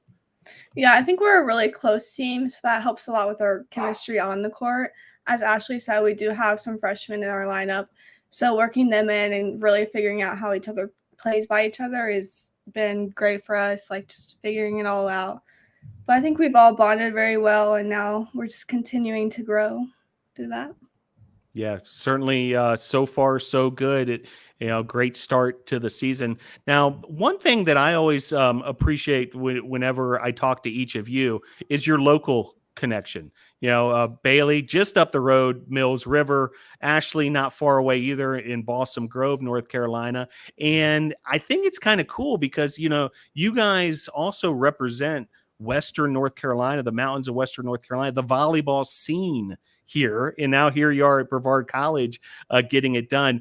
Yeah, I think we're a really close team, so that helps a lot with our chemistry on the court. As Ashley said, we do have some freshmen in our lineup, so working them in and really figuring out how each other plays by each other has been great for us, like just figuring it all out. But I think we've all bonded very well, and now we're just continuing to grow through that. Yeah, certainly. So far, so good. Great start to the season. Now, one thing that I always appreciate whenever I talk to each of you is your local connection. Baylee, just up the road, Mills River. Ashley, not far away either, in Balsam Grove, North Carolina. And I think it's kind of cool because, you guys also represent Western North Carolina, the mountains of Western North Carolina, the volleyball scene here. And now here you are at Brevard College getting it done.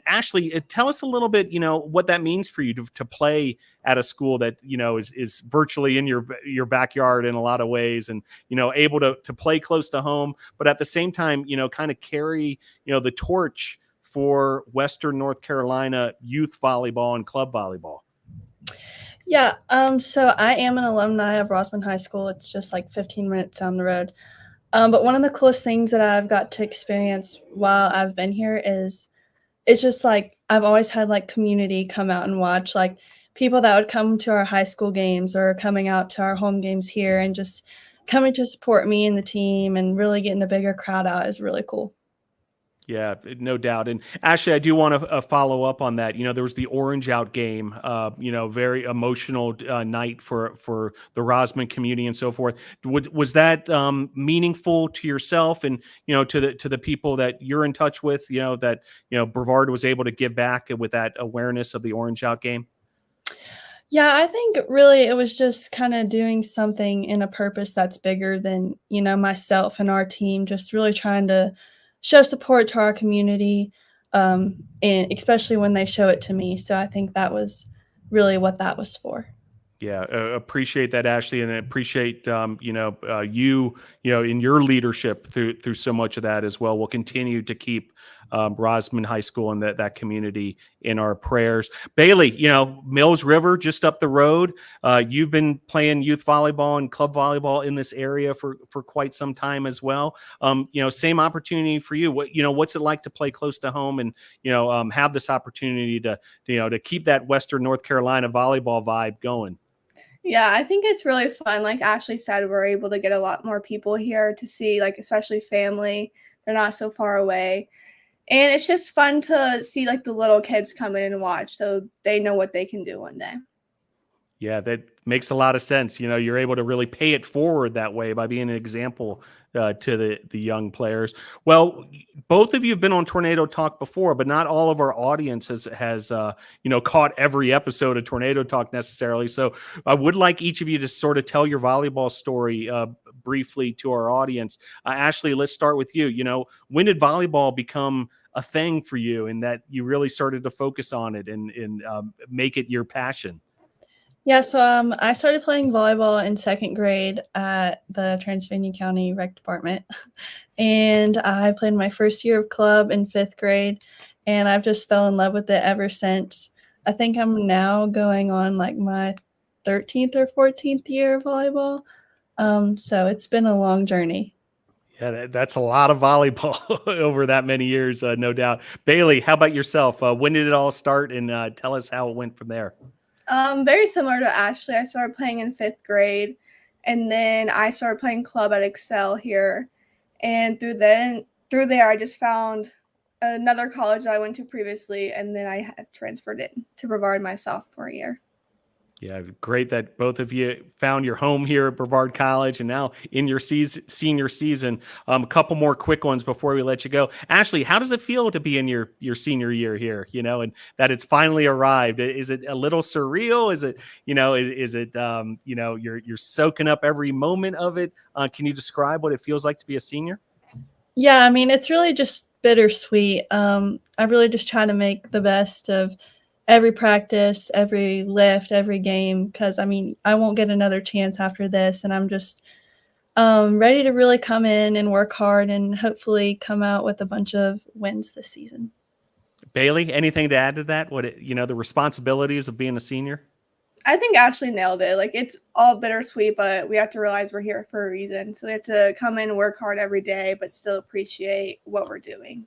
Ashley, tell us a little bit, what that means for you to play at a school that, is virtually in your backyard in a lot of ways, and, able to play close to home, but at the same time, kind of carry, the torch for Western North Carolina youth volleyball and club volleyball. Yeah, so I am an alumni of Rosman High School. It's just like 15 minutes down the road. But one of the coolest things that I've got to experience while I've been here is it's just like I've always had like community come out and watch, like people that would come to our high school games or coming out to our home games here and just coming to support me and the team and really getting a bigger crowd out is really cool. Yeah, no doubt. And Ashley, I do want to follow up on that. There was the Orange Out game, very emotional night for the Rosman community and so forth. Was that meaningful to yourself and, to the people that you're in touch with, that, Brevard was able to give back with that awareness of the Orange Out game? Yeah, I think really it was just kind of doing something in a purpose that's bigger than, myself and our team, just really trying to show support to our community, and especially when they show it to me. So I think that was really what that was for. Yeah, appreciate that, Ashley, and I appreciate you in your leadership through so much of that as well. We'll continue to keep Rosman High School and that community in our prayers. Baylee, Mills River just up the road. You've been playing youth volleyball and club volleyball in this area for quite some time as well. Same opportunity for you. What's it like to play close to home and have this opportunity to keep that Western North Carolina volleyball vibe going? Yeah, I think it's really fun. Like Ashley said, we're able to get a lot more people here to see, like, especially family. They're not so far away. And it's just fun to see, like, the little kids come in and watch so they know what they can do one day. Yeah, that makes a lot of sense. You're able to really pay it forward that way by being an example to the young players. Well, both of you have been on Tornado Talk before, but not all of our audience has caught every episode of Tornado Talk necessarily. So I would like each of you to sort of tell your volleyball story briefly to our audience. Ashley, let's start with you. When did volleyball become a thing for you, and that you really started to focus on it and make it your passion? Yeah, so I started playing volleyball in 2nd grade at the Transylvania County Rec Department, and I played my first year of club in 5th grade, and I've just fell in love with it ever since. I think I'm now going on like my 13th or 14th year of volleyball, so it's been a long journey. Yeah, that's a lot of volleyball over that many years, no doubt. Baylee, how about yourself? When did it all start, and tell us how it went from there? Very similar to Ashley. I started playing in 5th grade, And then I started playing club at Excel here. And through there, I just found another college that I went to previously, and then I had transferred it to Brevard my sophomore year. Yeah, great that both of you found your home here at Brevard College and now in your senior season. A couple more quick ones before we let you go. Ashley, how does it feel to be in your senior year here, and that it's finally arrived? Is it a little surreal? Is it, is it, you're soaking up every moment of it? Can you describe what it feels like to be a senior? Yeah, I mean, it's really just bittersweet. I really just try to make the best of every practice, every lift, every game, because, I mean, I won't get another chance after this, and I'm just ready to really come in and work hard and hopefully come out with a bunch of wins this season. Baylee, anything to add to that? The responsibilities of being a senior? I think Ashley nailed it. Like, it's all bittersweet, but we have to realize we're here for a reason. So we have to come in, work hard every day, but still appreciate what we're doing.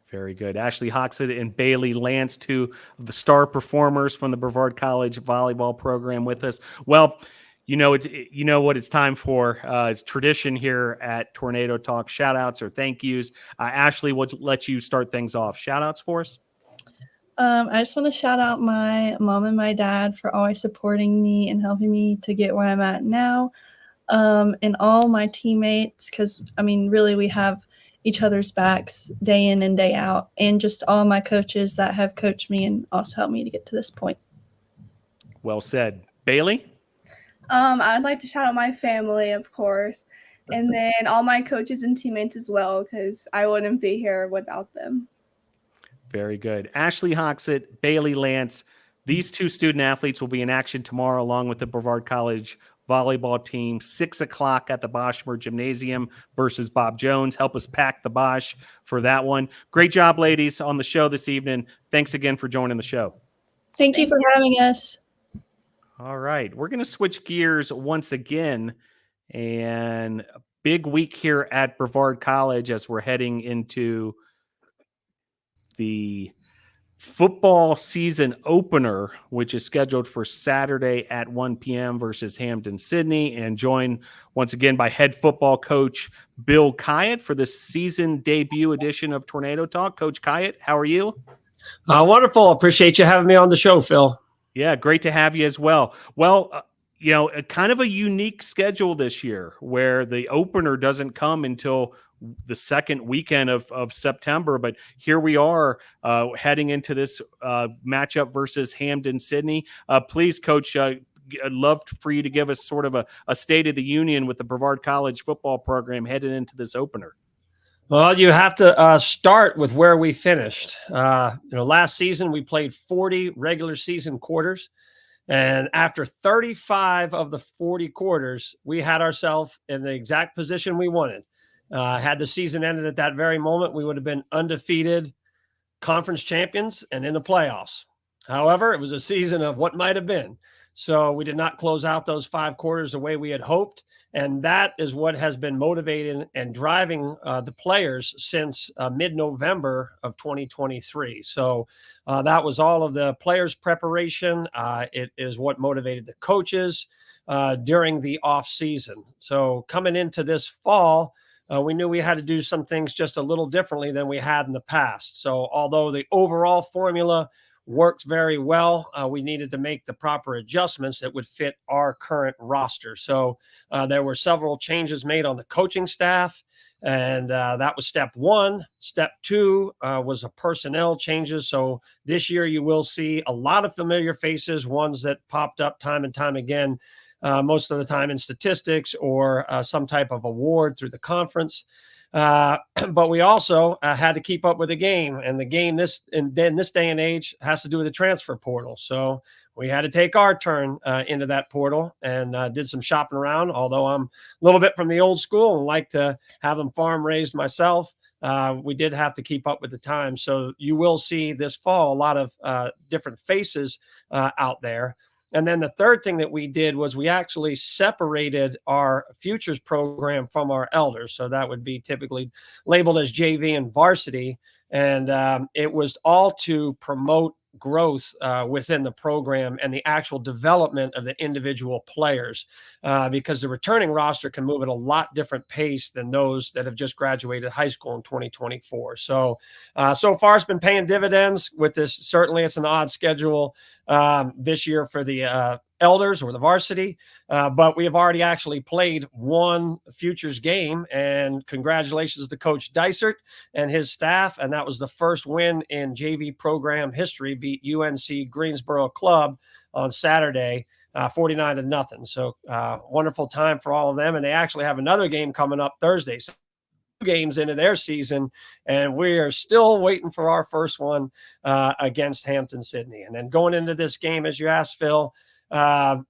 Very good. Ashley Hoxett and Baylee Lance, two of the star performers from the Brevard College volleyball program with us. Well, what it's time for. It's tradition here at Tornado Talk. Shout outs or thank yous. Ashley, we'll let you start things off. Shout outs for us. I just want to shout out my mom and my dad for always supporting me and helping me to get where I'm at now. And all my teammates, because, I mean, really we have each other's backs day in and day out, and just all my coaches that have coached me and also helped me to get to this point. Well said. Baylee? I'd like to shout out my family, of course, and then all my coaches and teammates as well, because I wouldn't be here without them. Very good. Ashley Hoxett, Baylee Lance. These two student athletes will be in action tomorrow along with the Brevard College volleyball team, 6:00 at the Boschmer Gymnasium versus Bob Jones. Help us pack the Bosch for that one. Great job, ladies, on the show this evening. Thanks again for joining the show. Thank you for having us. All right. We're going to switch gears once again, and a big week here at Brevard College as we're heading into the football season opener, which is scheduled for Saturday at 1 p.m. versus Hampden-Sydney, and joined once again by head football coach Bill Khayat for the season debut edition of Tornado Talk. Coach Khayat, how are you? Wonderful. Appreciate you having me on the show, Phil. Yeah, great to have you as well. Well, kind of a unique schedule this year where the opener doesn't come until the second weekend of September, but here we are heading into this matchup versus Hampden-Sydney. Please, Coach, I'd love for you to give us sort of a state of the union with the Brevard College football program headed into this opener. Well, you have to start with where we finished. Last season we played 40 regular season quarters, and after 35 of the 40 quarters, we had ourselves in the exact position we wanted. Had the season ended at that very moment, we would have been undefeated conference champions and in the playoffs. However, it was a season of what might have been. So we did not close out those 5 quarters the way we had hoped. And that is what has been motivating and driving the players since mid-November of 2023. So that was all of the players' preparation. It is what motivated the coaches during the off season. So coming into this fall, we knew we had to do some things just a little differently than we had in the past. So although the overall formula worked very well, we needed to make the proper adjustments that would fit our current roster. So there were several changes made on the coaching staff, and that was step one. Step two was a personnel changes. So this year you will see a lot of familiar faces, ones that popped up time and time again, most of the time in statistics or some type of award through the conference. But we also had to keep up with the game, and the game this day and age has to do with the transfer portal. So we had to take our turn into that portal and did some shopping around. Although I'm a little bit from the old school and like to have them farm raised myself, we did have to keep up with the times. So you will see this fall a lot of different faces out there. And then the third thing that we did was we actually separated our futures program from our elders. So that would be typically labeled as JV and varsity. And it was all to promote growth within the program and the actual development of the individual players, because the returning roster can move at a lot different pace than those that have just graduated high school in 2024. So far it's been paying dividends with this. Certainly it's an odd schedule this year for the Elders or the varsity, but we have already actually played one Futures game, and congratulations to Coach Dysert and his staff. And that was the first win in JV program history, beat UNC Greensboro Club on Saturday, 49-0. So wonderful time for all of them. And they actually have another game coming up Thursday. So games into their season, and we are still waiting for our first one against Hampton-Sydney. And then going into this game, as you asked, Phil, the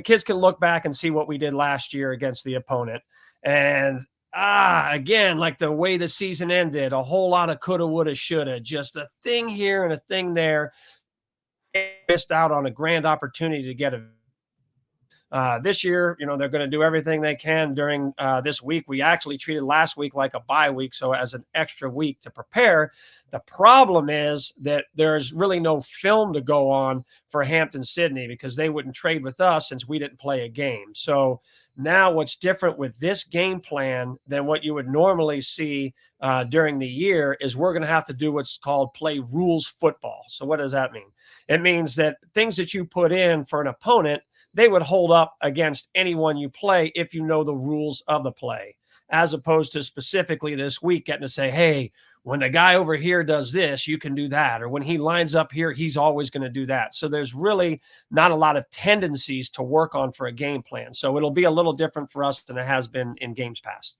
kids can look back and see what we did last year against the opponent. And again, like the way the season ended, a whole lot of coulda, woulda, shoulda, just a thing here and a thing there. Missed out on a grand opportunity to get this year. They're going to do everything they can during this week. We actually treated last week like a bye week, so as an extra week to prepare. The problem is that there's really no film to go on for Hampton-Sydney because they wouldn't trade with us since we didn't play a game. So now what's different with this game plan than what you would normally see during the year is we're going to have to do what's called play rules football. So what does that mean? It means that things that you put in for an opponent, they would hold up against anyone you play if you know the rules of the play, as opposed to specifically this week getting to say, hey, when the guy over here does this, you can do that. Or when he lines up here, he's always going to do that. So there's really not a lot of tendencies to work on for a game plan. So it'll be a little different for us than it has been in games past.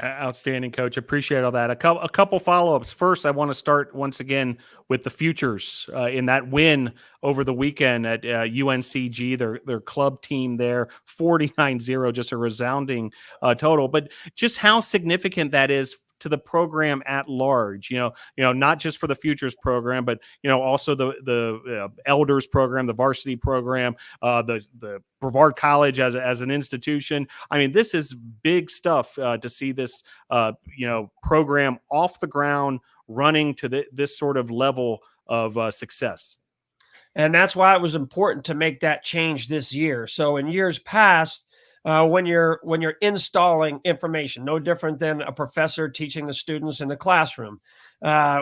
Outstanding, Coach. Appreciate all that. A couple follow-ups. First, I want to start once again with the Futures in that win over the weekend at UNCG, their club team there, 49-0, just a resounding total. But just how significant that is to the program at large, not just for the Futures program, but, also the Elders program, the varsity program, the Brevard College as an institution. I mean, this is big stuff to see this, program off the ground running to this sort of level of success. And that's why it was important to make that change this year. So in years past, when you're installing information, no different than a professor teaching the students in the classroom.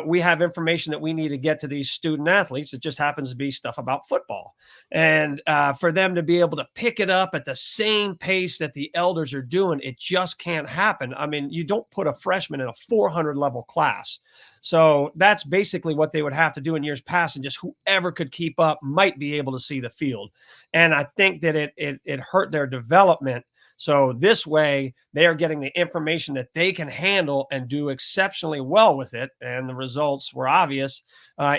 We have information that we need to get to these student athletes. It just happens to be stuff about football. And for them to be able to pick it up at the same pace that the Elders are doing, it just can't happen. I mean, you don't put a freshman in a 400 level class. So that's basically what they would have to do in years past, and just whoever could keep up might be able to see the field. And I think that it hurt their development. So this way, they are getting the information that they can handle and do exceptionally well with it. And the results were obvious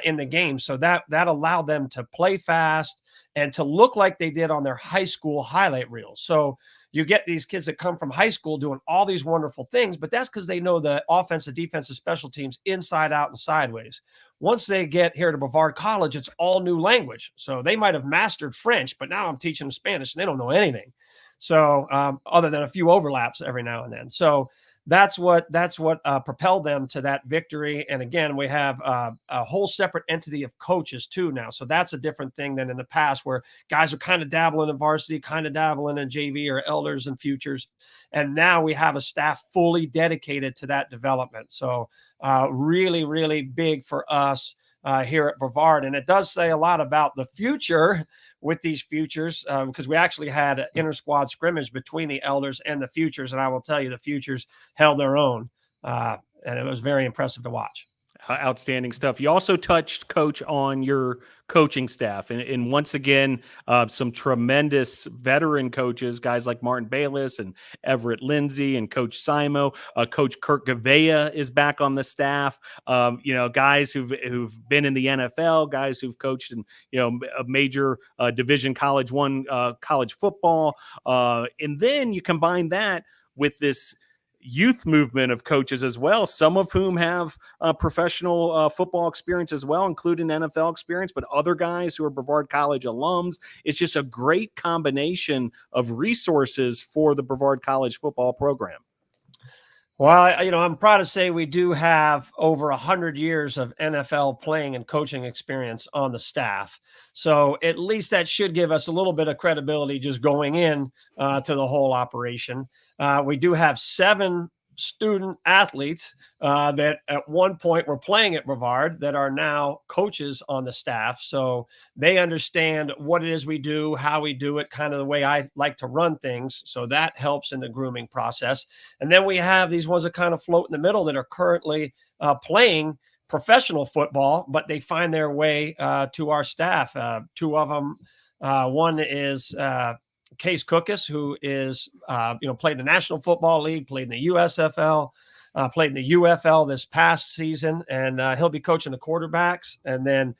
in the game. So that allowed them to play fast and to look like they did on their high school highlight reels. So you get these kids that come from high school doing all these wonderful things, but that's because they know the offensive, defensive, special teams inside out and sideways. Once they get here to Brevard College, it's all new language. So they might have mastered French, but now I'm teaching them Spanish and they don't know anything. So other than a few overlaps every now and then. So that's what propelled them to that victory. And again, we have a whole separate entity of coaches too now. So that's a different thing than in the past, where guys are kind of dabbling in varsity, kind of dabbling in JV or Elders and Futures. And now we have a staff fully dedicated to that development. So really, really big for us here at Brevard. And it does say a lot about the future with these Futures, because we actually had an inter-squad scrimmage between the Elders and the Futures. And I will tell you, the Futures held their own. And it was very impressive to watch. Outstanding stuff. You also touched, Coach, on your coaching staff. And once again, some tremendous veteran coaches, guys like Martin Bayless and Everett Lindsay and Coach Simo. Coach Kirk Gavea is back on the staff. Guys who've been in the NFL, guys who've coached in, a major Division College I college football. And then you combine that with this youth movement of coaches as well, some of whom have professional football experience as well, including NFL experience, but other guys who are Brevard College alums. It's just a great combination of resources for the Brevard College football program. Well, I'm proud to say we do have over 100 years of NFL playing and coaching experience on the staff. So at least that should give us a little bit of credibility just going in to the whole operation. We do have 7 student athletes that at one point were playing at Brevard that are now coaches on the staff. So they understand what it is we do, how we do it, kind of the way I like to run things. So that helps in the grooming process. And then we have these ones that kind of float in the middle that are currently playing professional football, but they find their way to our staff. 2 of them, one is Case Cookus, who is, played in the National Football League, played in the USFL, played in the UFL this past season, and he'll be coaching the quarterbacks. And then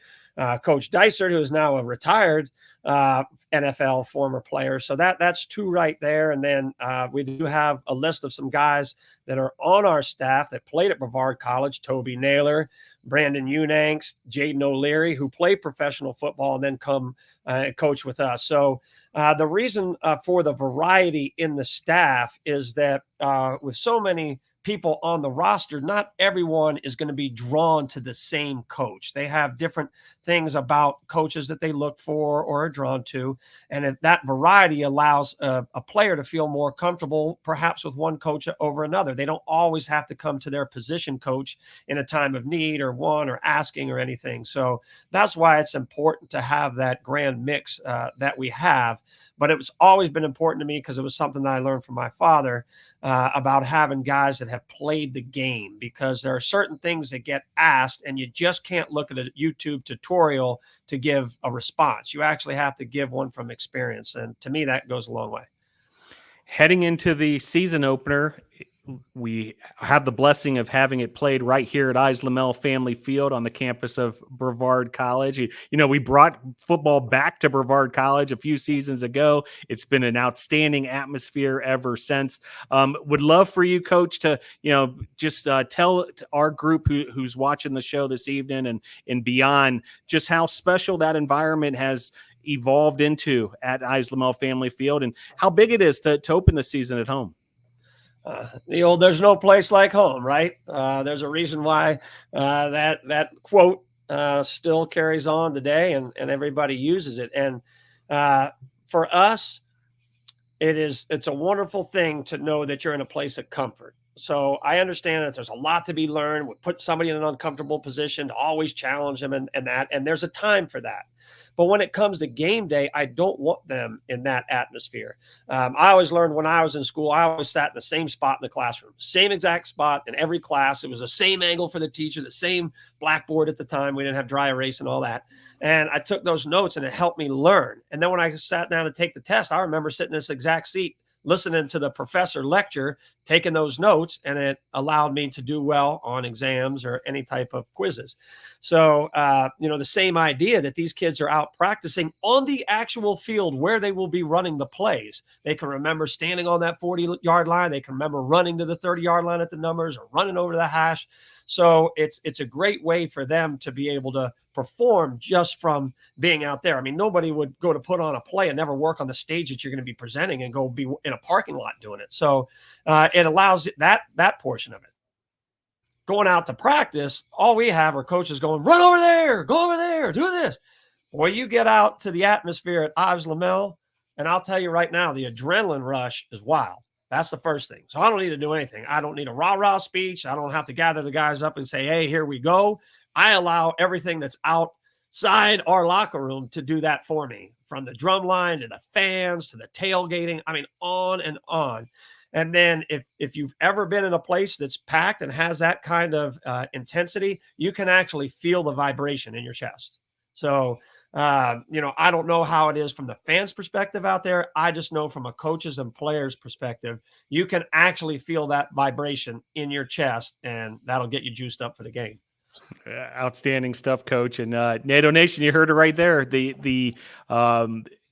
Coach Dysert, who is now a retired NFL former player. So that's 2 right there. And then we do have a list of some guys that are on our staff that played at Brevard College: Toby Naylor, Brandon Unangst, Jaden O'Leary, who play professional football and then come coach with us. So the reason for the variety in the staff is that with so many people on the roster, not everyone is going to be drawn to the same coach. They have different things about coaches that they look for or are drawn to. And that variety allows a player to feel more comfortable, perhaps with one coach over another. They don't always have to come to their position coach in a time of need or want or asking or anything. So that's why it's important to have that grand mix that we have. But it was always been important to me because it was something that I learned from my father about having guys that have played the game, because there are certain things that get asked and you just can't look at a YouTube tutorial to give a response. You actually have to give one from experience. And to me, that goes a long way. Heading into the season opener, we have the blessing of having it played right here at Islamel Family Field on the campus of Brevard College. We brought football back to Brevard College a few seasons ago. It's been an outstanding atmosphere ever since. Would love for you, Coach, to just tell our group who's watching the show this evening and beyond just how special that environment has evolved into at Islamel Family Field and how big it is to open the season at home. There's no place like home, right? There's a reason why that quote still carries on today and everybody uses it. And for us, it's a wonderful thing to know that you're in a place of comfort. So I understand that there's a lot to be learned. We put somebody in an uncomfortable position to always challenge them and there's a time for that. But when it comes to game day, I don't want them in that atmosphere. I always learned when I was in school, I always sat in the same spot in the classroom, same exact spot in every class. It was the same angle for the teacher, the same blackboard at the time. We didn't have dry erase and all that. And I took those notes and it helped me learn. And then when I sat down to take the test, I remember sitting in this exact seat, listening to the professor lecture, taking those notes, and it allowed me to do well on exams or any type of quizzes. So, the same idea that these kids are out practicing on the actual field where they will be running the plays. They can remember standing on that 40-yard line. They can remember running to the 30-yard line at the numbers or running over the hash. So it's a great way for them to be able to perform just from being out there. I mean, nobody would go to put on a play and never work on the stage that you're going to be presenting and go be in a parking lot doing it. So it allows that portion of it. Going out to practice, all we have are coaches going, run over there, go over there, do this. Or you get out to the atmosphere at Ives Lamel, and I'll tell you right now, the adrenaline rush is wild. That's the first thing. So I don't need to do anything. I don't need a rah-rah speech. I don't have to gather the guys up and say, hey, here we go. I allow everything that's outside our locker room to do that for me, from the drum line to the fans to the tailgating. I mean, on and on. And then if you've ever been in a place that's packed and has that kind of intensity, you can actually feel the vibration in your chest. So, I don't know how it is from the fans' perspective out there. I just know from a coaches and players' perspective, you can actually feel that vibration in your chest, and that'll get you juiced up for the game. Outstanding stuff, Coach. And NATO Nation, you heard it right there. The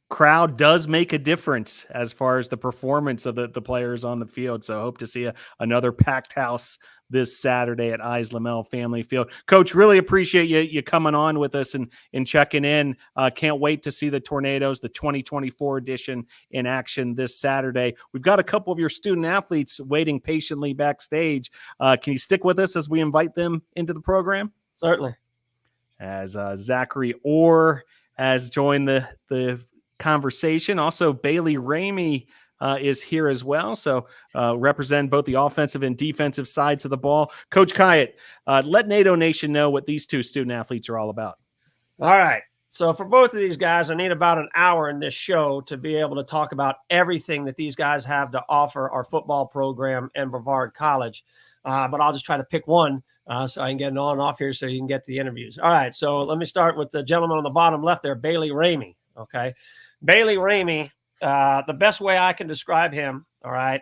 crowd does make a difference as far as the performance of the players on the field. So I hope to see another packed house this Saturday at Islamel Family Field. Coach, really appreciate you coming on with us and checking in. Can't wait to see the Tornadoes, the 2024 edition, in action this Saturday. We've got a couple of your student athletes waiting patiently backstage. Can you stick with us as we invite them into the program? Certainly. As Zackary Orr has joined the conversation. Also, Baylee Ramey is here as well. So represent both the offensive and defensive sides of the ball. Coach Khayat, let NATO Nation know what these two student athletes are all about. All right. So for both of these guys, I need about an hour in this show to be able to talk about everything that these guys have to offer our football program and Brevard College. But I'll just try to pick one so I can get it on and off here so you can get to the interviews. All right. So let me start with the gentleman on the bottom left there, Baylee Ramey. Okay. Baylee Ramey, the best way I can describe him, all right,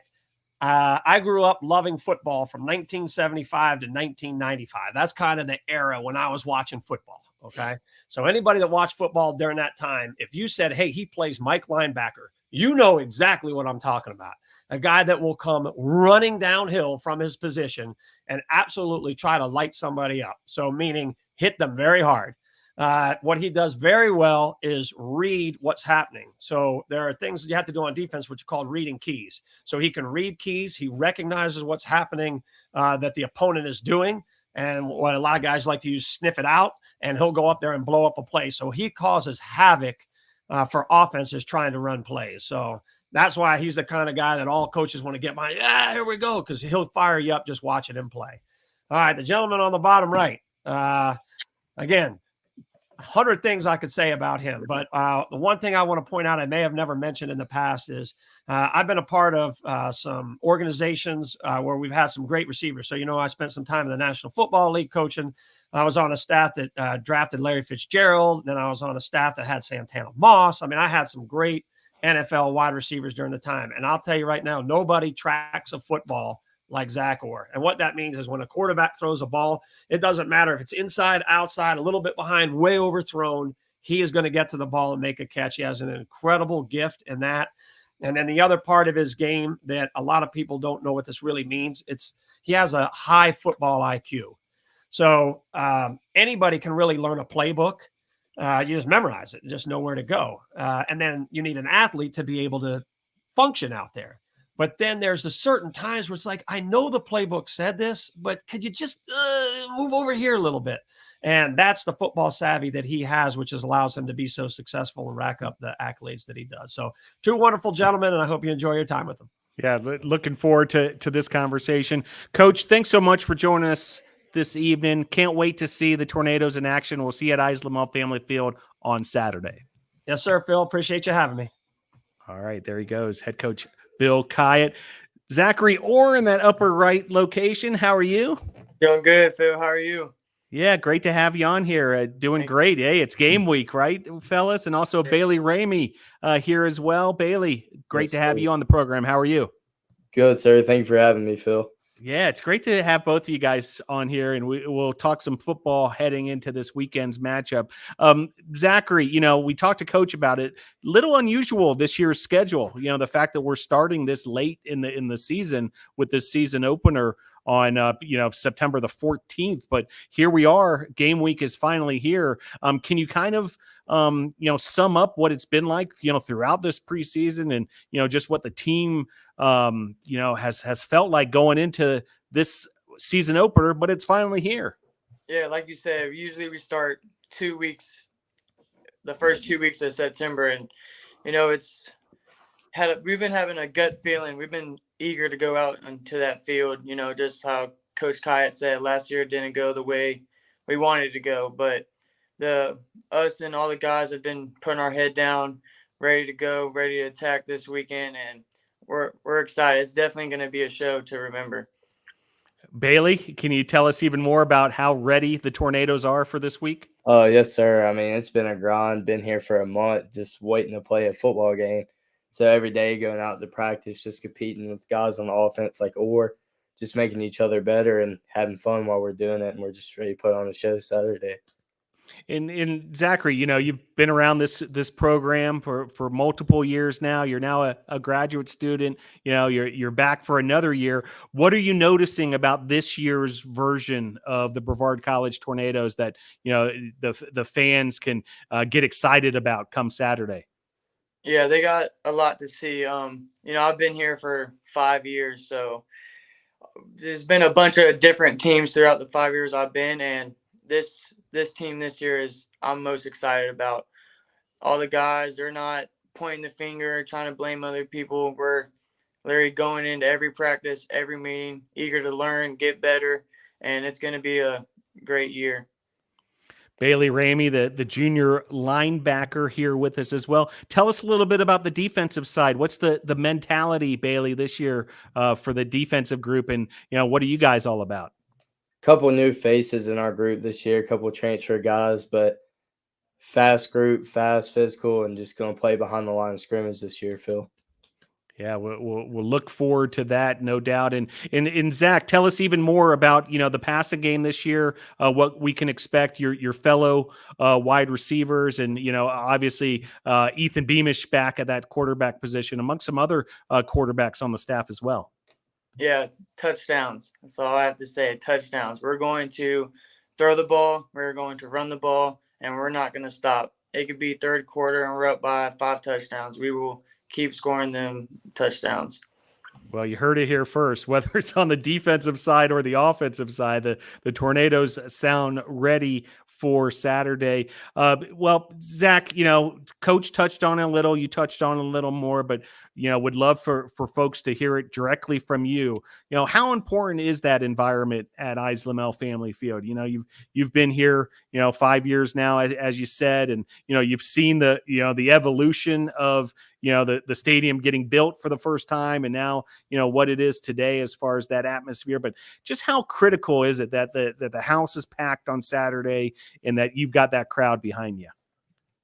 I grew up loving football from 1975 to 1995. That's kind of the era when I was watching football, okay? So anybody that watched football during that time, if you said, hey, he plays Mike linebacker, you know exactly what I'm talking about. A guy that will come running downhill from his position and absolutely try to light somebody up. So meaning hit them very hard. What he does very well is read what's happening. So there are things that you have to do on defense, which are called reading keys. So he can read keys. He recognizes what's happening that the opponent is doing. And what a lot of guys like to use, sniff it out, and he'll go up there and blow up a play. So he causes havoc for offenses trying to run plays. So that's why he's the kind of guy that all coaches want to get behind. Yeah, here we go, because he'll fire you up just watching him play. All right, the gentleman on the bottom right. Again, 100 things I could say about him, but the one thing I want to point out I may have never mentioned in the past is I've been a part of some organizations where we've had some great receivers. So, I spent some time in the National Football League coaching. I was on a staff that drafted Larry Fitzgerald. Then I was on a staff that had Santana Moss. I mean, I had some great NFL wide receivers during the time. And I'll tell you right now, nobody tracks a football like Zach Orr. And what that means is when a quarterback throws a ball, it doesn't matter if it's inside, outside, a little bit behind, way overthrown, he is going to get to the ball and make a catch. He has an incredible gift in that. And then the other part of his game that a lot of people don't know what this really means, he has a high football IQ. So anybody can really learn a playbook. You just memorize it and just know where to go. And then you need an athlete to be able to function out there. But then there's a certain times where it's like, I know the playbook said this, but could you just move over here a little bit? And that's the football savvy that he has, which allows him to be so successful and rack up the accolades that he does. So two wonderful gentlemen, and I hope you enjoy your time with them. Yeah, looking forward to this conversation. Coach, thanks so much for joining us this evening. Can't wait to see the Tornadoes in action. We'll see you at Islamel Family Field on Saturday. Yes, sir, Phil. Appreciate you having me. All right, there he goes, head coach Bill Khayat. Zackary Orr in that upper right location. How are you? Doing good, Phil. How are you? Yeah, great to have you on here. Doing great. Hey, it's game week, right, fellas? And also Baylee Ramey here as well. Baylee, great to have you on the program. How are you? Good, sir. Thank you for having me, Phil. Yeah, it's great to have both of you guys on here, and we'll talk some football heading into this weekend's matchup. Zackary, we talked to Coach about it. Little unusual this year's schedule. The fact that we're starting this late in the season with this season opener on September the 14th, but here we are. Game week is finally here. Can you kind of sum up what it's been like throughout this preseason and just what the team has felt like going into this season opener, but it's finally here? Yeah, like you said, usually we start 2 weeks, the first 2 weeks of September, and we've been having a gut feeling. We've been eager to go out into that field, just how Coach Khayat said last year didn't go the way we wanted to go, but us and all the guys have been putting our head down, ready to go, ready to attack this weekend, and we're excited. It's definitely going to be a show to remember. Baylee, can you tell us even more about how ready the Tornadoes are for this week? Oh, yes, sir. I mean, it's been a grind. Been here for a month, just waiting to play a football game. So every day going out to practice, just competing with guys on the offense like Orr, just making each other better and having fun while we're doing it. And we're just ready to put on a show Saturday. In Zackary, you've been around this program for multiple years now. You're now a graduate student. You're back for another year. What are you noticing about this year's version of the Brevard College Tornadoes that the fans can get excited about come Saturday? Yeah, they got a lot to see. I've been here for 5 years, so there's been a bunch of different teams throughout the 5 years I've been, and this team this year is I'm most excited about. All the guys, they're not pointing the finger, trying to blame other people. We're literally going into every practice, every meeting, eager to learn, get better, and it's going to be a great year. Baylee, Ramey, the junior linebacker here with us as well. Tell us a little bit about the defensive side. What's the mentality, Baylee, this year for the defensive group, and what are you guys all about? Couple new faces in our group this year, couple transfer guys, but fast group, fast, physical, and just going to play behind the line of scrimmage this year, Phil. Yeah, we'll look forward to that, no doubt. And Zach, tell us even more about the passing game this year. What we can expect your fellow wide receivers, and obviously Ethan Beamish back at that quarterback position, amongst some other quarterbacks on the staff as well. Yeah, touchdowns. That's all I have to say. Touchdowns. We're going to throw the ball. We're going to run the ball, and we're not going to stop. It could be third quarter and we're up by 5 touchdowns. We will keep scoring them touchdowns. Well, you heard it here first. Whether it's on the defensive side or the offensive side, the Tornadoes sound ready for Saturday. Well, Zach, Coach touched on it a little. You touched on it a little more, but would love for folks to hear it directly from you. How important is that environment at Islamel Family Field? You've been here 5 years now, as you said, and you've seen the evolution of the stadium getting built for the first time, and now what it is today as far as that atmosphere. But just how critical is it that the house is packed on Saturday and that you've got that crowd behind you?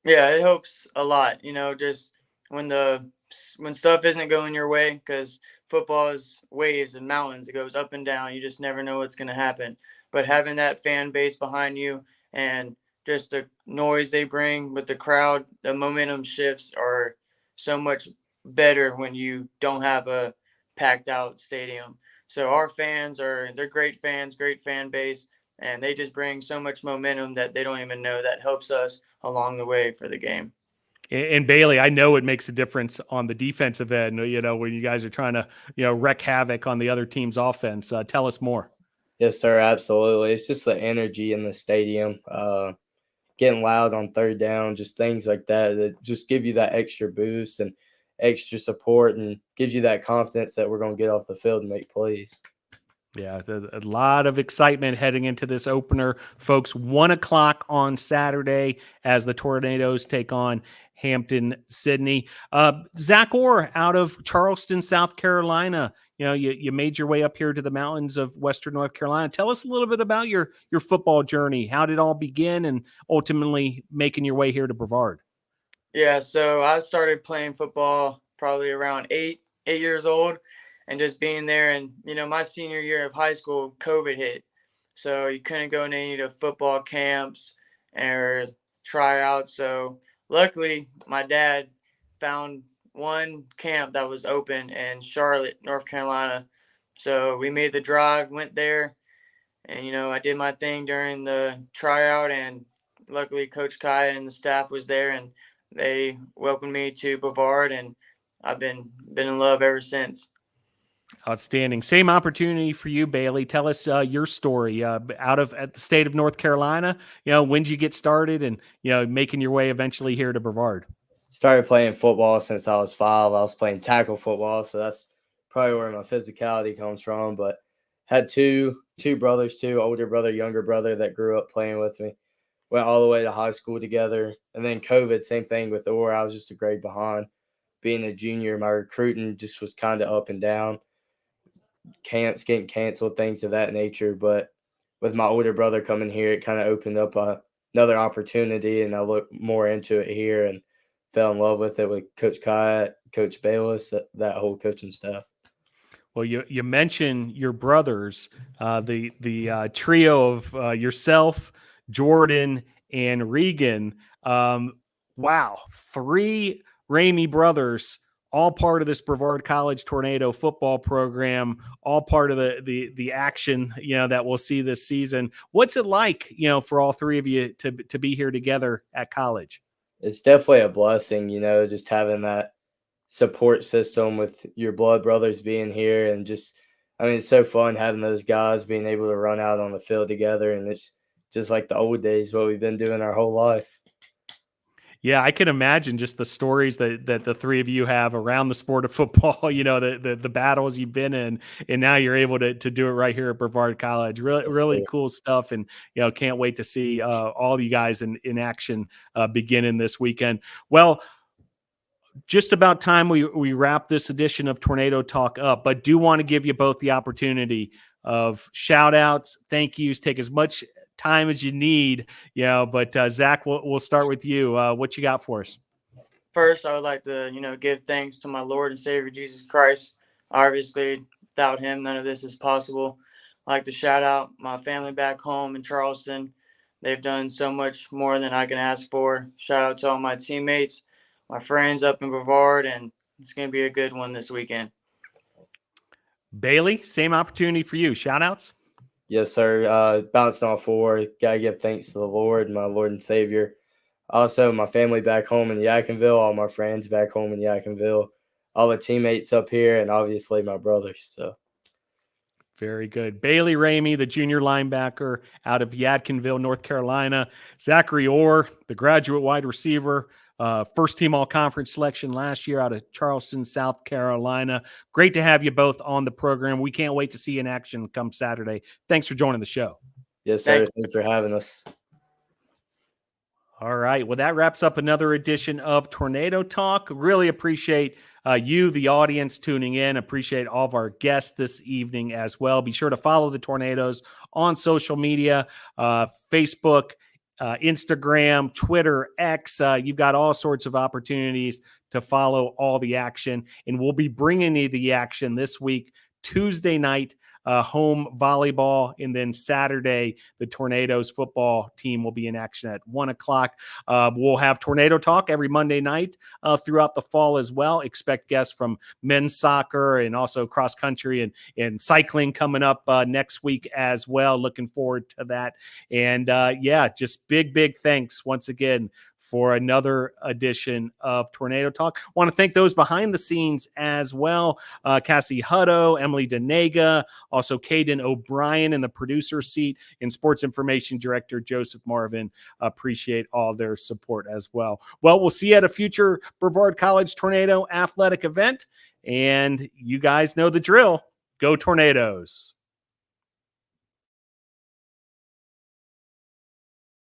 Yeah, it helps a lot. Just when stuff isn't going your way, because football is waves and mountains. It goes up and down. You just never know what's going to happen. But having that fan base behind you and just the noise they bring with the crowd, the momentum shifts are so much better when you don't have a packed out stadium. So our fans they're great fans, great fan base, and they just bring so much momentum that they don't even know. That helps us along the way for the game. And Baylee, I know it makes a difference on the defensive end, when you guys are trying to, wreak havoc on the other team's offense. Tell us more. Yes, sir. Absolutely. It's just the energy in the stadium, getting loud on third down, just things like that just give you that extra boost and extra support and gives you that confidence that we're going to get off the field and make plays. Yeah, a lot of excitement heading into this opener, folks. 1:00 on Saturday as the Tornadoes take on Hampton Sydney. Zach Orr out of Charleston, South Carolina. You made your way up here to the mountains of Western North Carolina. Tell us a little bit about your football journey. How did it all begin, and ultimately making your way here to Brevard? Yeah, so I started playing football probably around 8 years old, and just being there. And my senior year of high school, COVID hit, so you couldn't go to any of the football camps or tryouts. So luckily, my dad found one camp that was open in Charlotte, North Carolina. So we made the drive, went there, and I did my thing during the tryout. And luckily, Coach Khayat and the staff was there, and they welcomed me to Brevard, and I've been in love ever since. Outstanding. Same opportunity for you, Baylee. Tell us your story at the state of North Carolina. When did you get started, and making your way eventually here to Brevard? Started playing football since I was 5. I was playing tackle football, so that's probably where my physicality comes from. But had two brothers, older brother, younger brother, that grew up playing with me. Went all the way to high school together, and then COVID, same thing with Orr. I was just a grade behind. Being a junior, my recruiting just was kind of up and down. Camps getting canceled, things of that nature. But with my older brother coming here, it kind of opened up another opportunity, and I looked more into it here and fell in love with it with Coach Khayat, Coach Bayless, that whole coaching staff. Well, you mentioned your brothers, the trio of yourself, Jordan, and Regan. Wow, 3 Ramey brothers, all part of this Brevard College Tornado football program, all part of the action, that we'll see this season. What's it like, for all 3 of you to be here together at college? It's definitely a blessing, just having that support system with your blood brothers being here, and just, it's so fun having those guys being able to run out on the field together, and it's just like the old days, what we've been doing our whole life. Yeah, I can imagine just the stories that the 3 of you have around the sport of football, the battles you've been in, and now you're able to do it right here at Brevard College. Really cool stuff. And, can't wait to see all you guys in action beginning this weekend. Well, just about time we wrap this edition of Tornado Talk up, but do want to give you both the opportunity of shout outs, thank yous, take as much time as you need, but Zach, we'll start with you. What you got for us? First, I would like to, give thanks to my Lord and Savior, Jesus Christ. Obviously, without him, none of this is possible. I'd like to shout out my family back home in Charleston. They've done so much more than I can ask for. Shout out to all my teammates, my friends up in Brevard, and it's going to be a good one this weekend. Baylee, same opportunity for you. Shout outs? Yes, sir. Bouncing off 4, gotta give thanks to the Lord, my Lord and Savior. Also, my family back home in Yadkinville, all my friends back home in Yadkinville, all the teammates up here, and obviously my brothers. So, very good. Baylee Ramey, the junior linebacker out of Yadkinville, North Carolina. Zackary Orr, the graduate wide receiver. First team all-conference selection last year out of Charleston, South Carolina. Great to have you both on the program. We can't wait to see you in action come Saturday. Thanks for joining the show. Yes, sir. Thanks for having us. All right. Well, that wraps up another edition of Tornado Talk. Really appreciate you, the audience, tuning in. Appreciate all of our guests this evening as well. Be sure to follow the Tornadoes on social media, Facebook, Instagram, Twitter, X. You've got all sorts of opportunities to follow all the action, and we'll be bringing you the action this week, Tuesday night, home volleyball, and then Saturday, the Tornadoes football team will be in action at 1:00. We'll have Tornado Talk every Monday night throughout the fall as well. Expect guests from men's soccer and also cross country and cycling coming up next week as well. Looking forward to that. And just big thanks once again for another edition of Tornado Talk. Want to thank those behind the scenes as well. Cassie Hutto, Emily Denega, also Caden O'Brien in the producer seat, and sports information director Joseph Marvin. Appreciate all their support as well. Well, we'll see you at a future Brevard College Tornado athletic event. And you guys know the drill. Go Tornadoes.